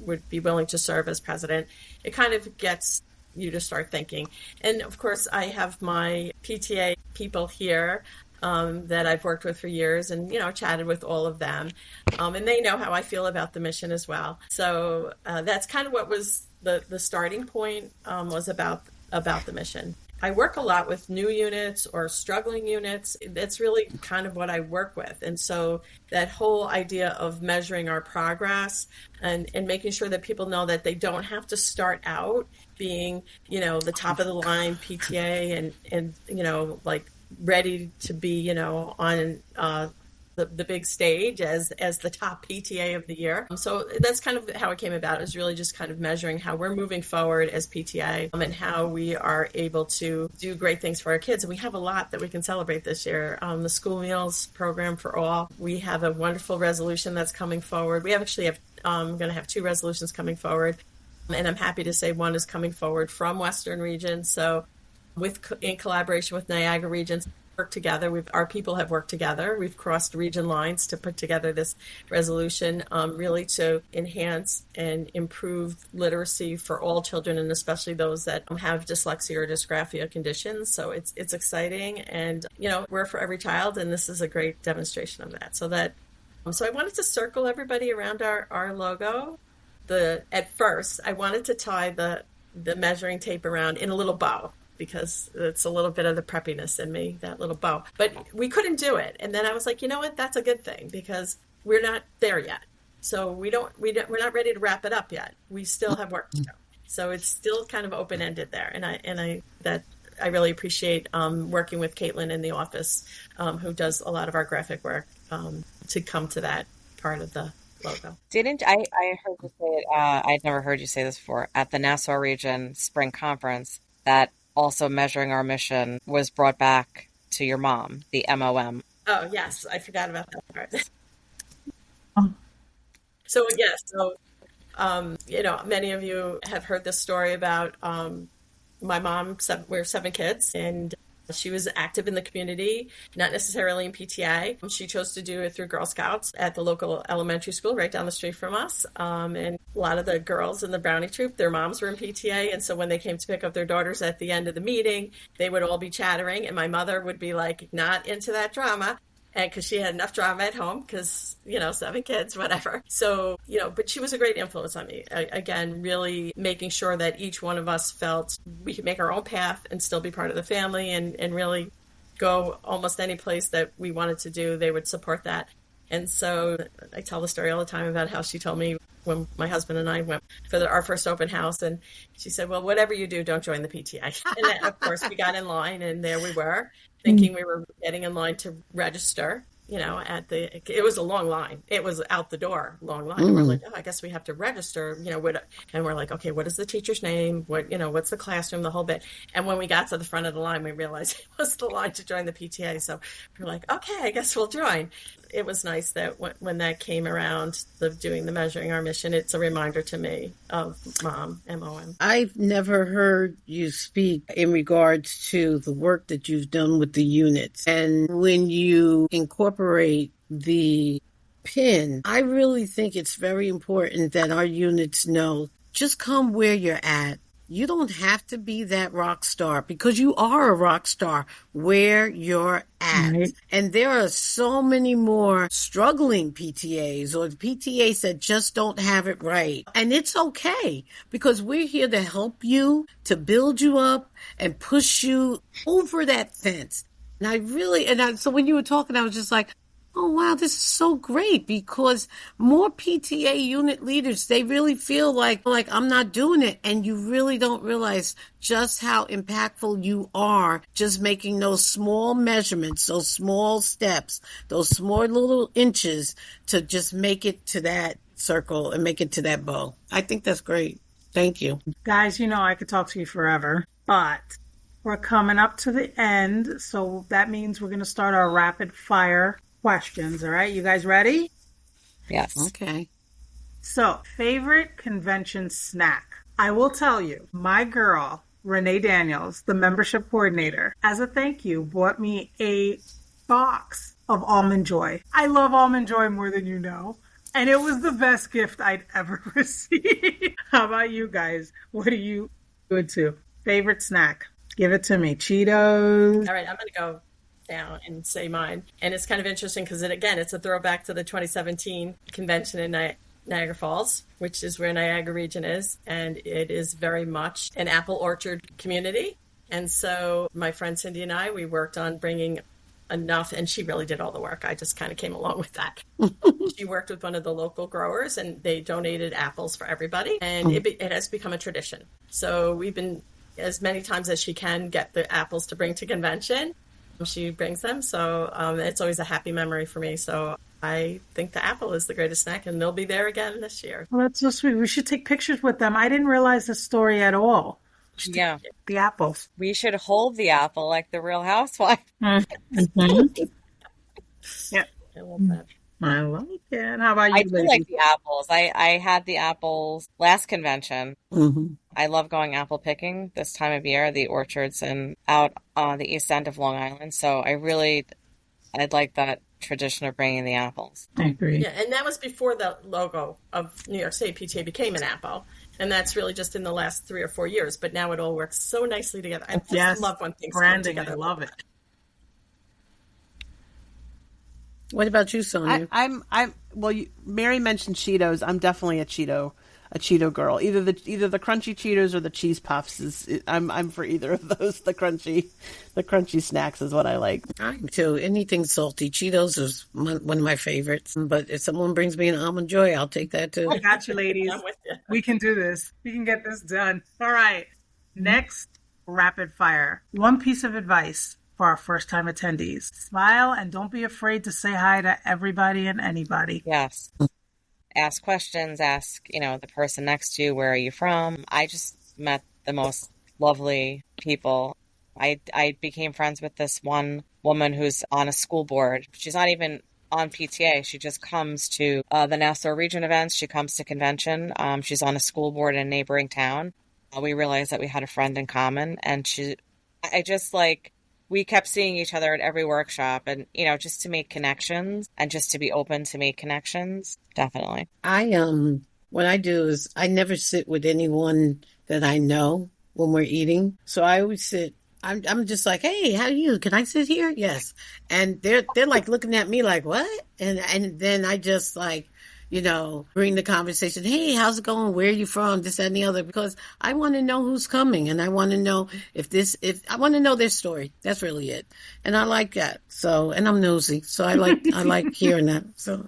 would be willing to serve as president, it kind of gets you to start thinking. And of course, I have my PTA people here that I've worked with for years and, chatted with all of them. And they know how I feel about the mission as well. So that's kind of what was the starting point was about the mission. I work a lot with new units or struggling units. That's really kind of what I work with. And so that whole idea of measuring our progress and making sure that people know that they don't have to start out being, the top of the line PTA and like ready to be, on the big stage as the top PTA of the year. So that's kind of how it came about, is really just kind of measuring how we're moving forward as PTA and how we are able to do great things for our kids. And we have a lot that we can celebrate this year. The school meals program for all. We have a wonderful resolution that's coming forward. We actually have going to have 2 resolutions coming forward. And I'm happy to say one is coming forward from Western Region. So in collaboration with Niagara Regions, work together. Our people have worked together. We've crossed region lines to put together this resolution, really to enhance and improve literacy for all children, and especially those that have dyslexia or dysgraphia conditions. So it's exciting, and we're for every child, and this is a great demonstration of that. So I wanted to circle everybody around our logo. At first, I wanted to tie the measuring tape around in a little bow, because it's a little bit of the preppiness in me, that little bow. But we couldn't do it. And then I was like, you know what? That's a good thing, because we're not there yet. So we're not ready to wrap it up yet. We still have work to go. So it's still kind of open-ended there. And I really appreciate working with Caitlin in the office, who does a lot of our graphic work, to come to that part of the logo. I heard you say it, I'd never heard you say this before, at the Nassau Region Spring Conference, that also measuring our mission was brought back to your mom, the MOM. Oh, yes. I forgot about that part. So, yes. So, many of you have heard this story about my mom. We're 7 kids, and she was active in the community, not necessarily in PTA. She chose to do it through Girl Scouts at the local elementary school right down the street from us. And a lot of the girls in the Brownie troop, their moms were in PTA. And so when they came to pick up their daughters at the end of the meeting, they would all be chattering. And my mother would be like, not into that drama. And because she had enough drama at home, because, 7 kids, whatever. So, but she was a great influence on me. Again, really making sure that each one of us felt we could make our own path and still be part of the family, and really go almost any place that we wanted to do. They would support that. And so I tell the story all the time about how she told me when my husband and I went for our first open house, and she said, well, whatever you do, don't join the PTA. And then, of course, we got in line, and there we were, thinking we were getting in line to register, it was a long line. It was out the door, long line. And we're like, I guess we have to register, and we're like, okay, what is the teacher's name? What's the classroom, the whole bit. And when we got to the front of the line, we realized it was the line to join the PTA. So we're like, okay, I guess we'll join. It was nice that when that came around, doing the measuring our mission, it's a reminder to me of Mom, MOM. I've never heard you speak in regards to the work that you've done with the units. And when you incorporate the pin, I really think it's very important that our units know, just come where you're at. You don't have to be that rock star, because you are a rock star where you're at. Right. And there are so many more struggling PTAs or PTAs that just don't have it right. And it's okay, because we're here to help you, to build you up and push you over that fence. And so when you were talking, I was just like, oh, wow, this is so great, because more PTA unit leaders, they really feel like I'm not doing it. And you really don't realize just how impactful you are, just making those small measurements, those small steps, those small little inches to just make it to that circle and make it to that bow. I think that's great. Thank you. Guys, I could talk to you forever, but we're coming up to the end. So that means we're going to start our rapid fire questions. All right. You guys ready? Yes. Okay. So, favorite convention snack. I will tell you, my girl, Renee Daniels, the membership coordinator, as a thank you, bought me a box of Almond Joy. I love Almond Joy more than you know. And it was the best gift I'd ever received. How about you guys? What are you good to? Favorite snack? Give it to me. Cheetos. All right, I'm going to go down and say mine. And it's kind of interesting because, it's a throwback to the 2017 convention in Niagara Falls, which is where Niagara region is. And it is very much an apple orchard community. And so my friend Cindy and I, we worked on bringing enough, and she really did all the work. I just kind of came along with that. She worked with one of the local growers, and they donated apples for everybody. And it has become a tradition. So we've been, as many times as she can get the apples to bring to convention, she brings them. So it's always a happy memory for me. So I think the apple is the greatest snack, and they'll be there again this year. Well, that's so sweet. We should take pictures with them. I didn't realize the story at all. Yeah. The apples. We should hold the apple like the Real Housewife. Mm-hmm. Yeah. I love that. I like it. How about you, I do ladies? like the apples. I had the apples last convention. Mm-hmm. I love going apple picking this time of year, the orchards and out on the east end of Long Island. So I'd like that tradition of bringing the apples. I agree. Yeah, and that was before the logo of New York State PTA became an apple. And that's really just in the last 3 or 4 years. But now it all works so nicely together. I just love when things branding, come together. I love it. What about you, Sonia? Mary mentioned Cheetos. I'm definitely a Cheeto girl. Either the crunchy Cheetos or the cheese puffs I'm for either of those. The crunchy snacks is what I like. I'm too. Anything salty. Cheetos is one of my favorites. But if someone brings me an Almond Joy, I'll take that too. I got you, ladies. I'm with you. We can do this. We can get this done. All right. Next, rapid fire. One piece of advice for our first-time attendees. Smile and don't be afraid to say hi to everybody and anybody. Yes. Ask questions, ask, the person next to you, where are you from? I just met the most lovely people. I became friends with this one woman who's on a school board. She's not even on PTA. She just comes to the Nassau region events. She comes to convention. She's on a school board in a neighboring town. We realized that we had a friend in common, and we kept seeing each other at every workshop, and, just to make connections and just to be open to make connections. Definitely. What I do is I never sit with anyone that I know when we're eating. So I always sit, I'm just like, hey, how are you? Can I sit here? Yes. And they're like looking at me like, what? And then I just bring the conversation. Hey, how's it going? Where are you from? This, that, and the other. Because I want to know who's coming, and I want to know if I want to know their story. That's really it. And I like that. So, and I'm nosy, so I like hearing that. So,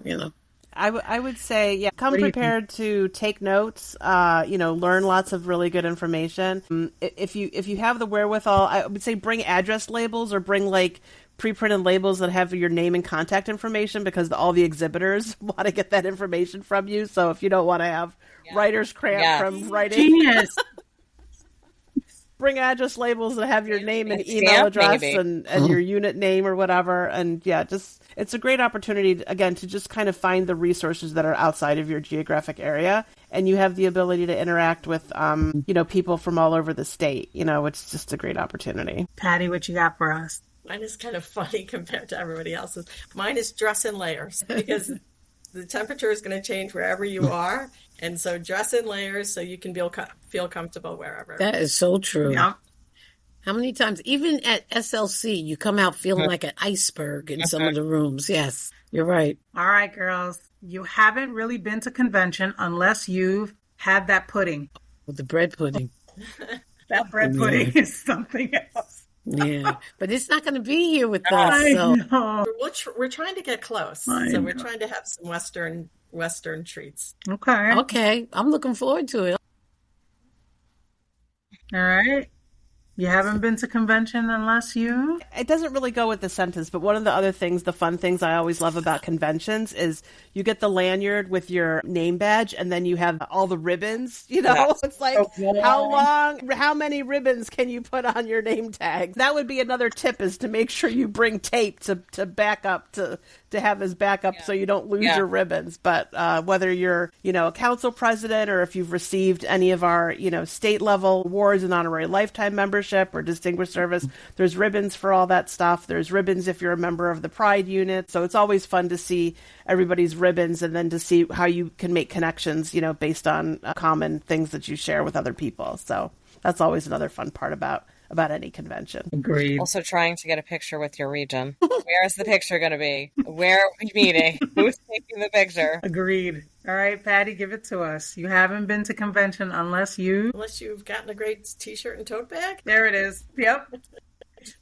I would say, come prepared to take notes, learn lots of really good information. If you have the wherewithal, I would say bring address labels or bring pre-printed labels that have your name and contact information, because all the exhibitors want to get that information from you. So if you don't want to have writer's cramp from writing, genius. Bring address labels that have your name and email address and your unit name or whatever. And it's a great opportunity, again, to just kind of find the resources that are outside of your geographic area. And you have the ability to interact with, people from all over the state. It's just a great opportunity. Patty, what you got for us? Mine is kind of funny compared to everybody else's. Mine is dress in layers, because the temperature is going to change wherever you are. And so dress in layers so you can feel comfortable wherever. That is so true. Yeah. How many times, even at SLC, you come out feeling like an iceberg in some of the rooms. Yes, you're right. All right, girls. You haven't really been to convention unless you've had that pudding. With the bread pudding. That bread pudding is something else. Yeah, but it's not going to be here with us. I So. know. We're trying to get close. So we're trying to have some Western treats. Okay. I'm looking forward to it. All right. You haven't been to convention unless you... It doesn't really go with the sentence, but one of the other things, the fun things I always love about conventions is you get the lanyard with your name badge and then you have all the ribbons, you know? Yes. It's like, how many ribbons can you put on your name tag? That would be another tip, is to make sure you bring tape to back up, to have as backup so you don't lose your ribbons. But whether you're, a council president or if you've received any of our, state level awards and honorary lifetime membership or distinguished service, there's ribbons for all that stuff. There's ribbons if you're a member of the Pride unit. So it's always fun to see everybody's ribbons and then to see how you can make connections, based on common things that you share with other people. So that's always another fun part about any convention. Agreed. Also trying to get a picture with your region. Where is the picture going to be? Where are we meeting? Who's taking the picture? Agreed. All right, Patty, give it to us. You haven't been to convention unless you've gotten a great t-shirt and tote bag. There it is. Yep.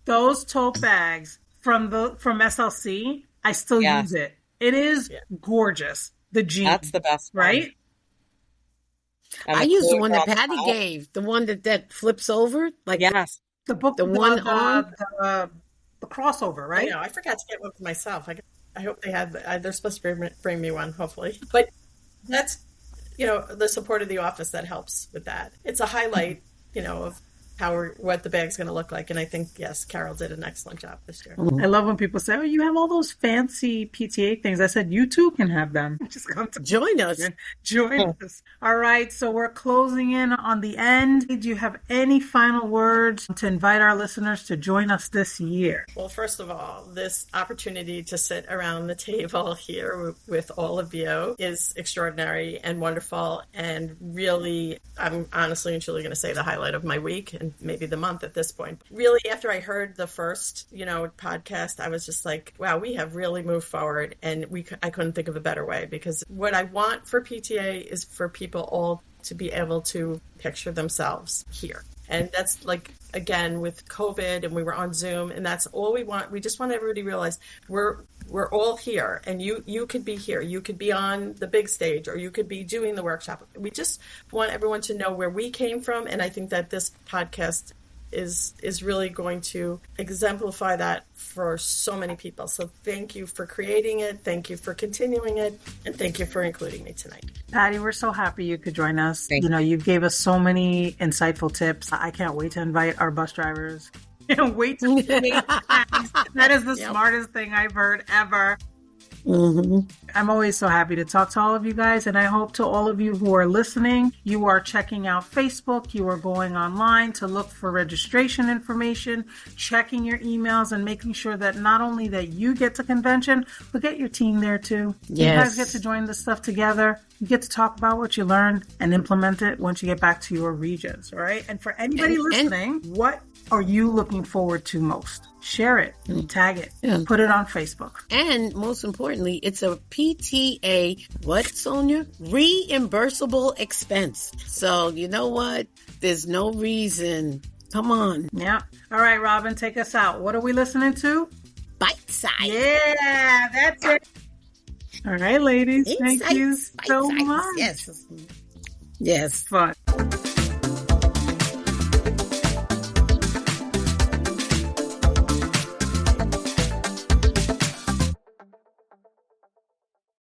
Those tote bags from SLC, I still use it. It is gorgeous. The jean. That's the best one. Right? I use the one that Patty gave, the one that flips over, like the book, the one on the crossover, right? I forgot to get one for myself. I hope they had. They're supposed to bring me one, hopefully. But that's the support of the office that helps with that. It's a highlight, of what the bag's going to look like. And I think, yes, Carol did an excellent job this year. I love when people say, "Oh, you have all those fancy PTA things." I said, "You too can have them. Just come to join us." Join us. All right. So we're closing in on the end. Do you have any final words to invite our listeners to join us this year? Well, first of all, this opportunity to sit around the table here with all of you is extraordinary and wonderful. And really, I'm honestly and truly going to say the highlight of my week and maybe the month at this point. Really, after I heard the first, podcast, I was just like, wow, we have really moved forward, and I couldn't think of a better way, because what I want for PTA is for people all to be able to picture themselves here. And that's like, again, with COVID and we were on Zoom, and that's all we want. We just want everybody to realize we're all here, and you could be here. You could be on the big stage, or you could be doing the workshop. We just want everyone to know where we came from. And I think that this podcast is really going to exemplify that for so many people. So thank you for creating it. Thank you for continuing it. And thank you for including me tonight. Patty, we're so happy you could join us. You gave us so many insightful tips. I can't wait to invite our bus drivers. Wait to meet. That is the smartest thing I've heard ever. Mm-hmm. I'm always so happy to talk to all of you guys, and I hope to all of you who are listening, you are checking out Facebook, you are going online to look for registration information, checking your emails, and making sure that not only that you get to convention, but get your team there too. Yes. You guys get to join this stuff together. You get to talk about what you learned and implement it once you get back to your regions, all right? And for anybody listening, what are you looking forward to most? Share it, tag it, put it on Facebook. And most importantly, it's a PTA, what, Sonia? Reimbursable expense. So you know what? There's no reason. Come on. Yeah. All right, Robin, take us out. What are we listening to? Bite Size. Yeah, that's it. All right, ladies. Thank you so much. Yes. Fun.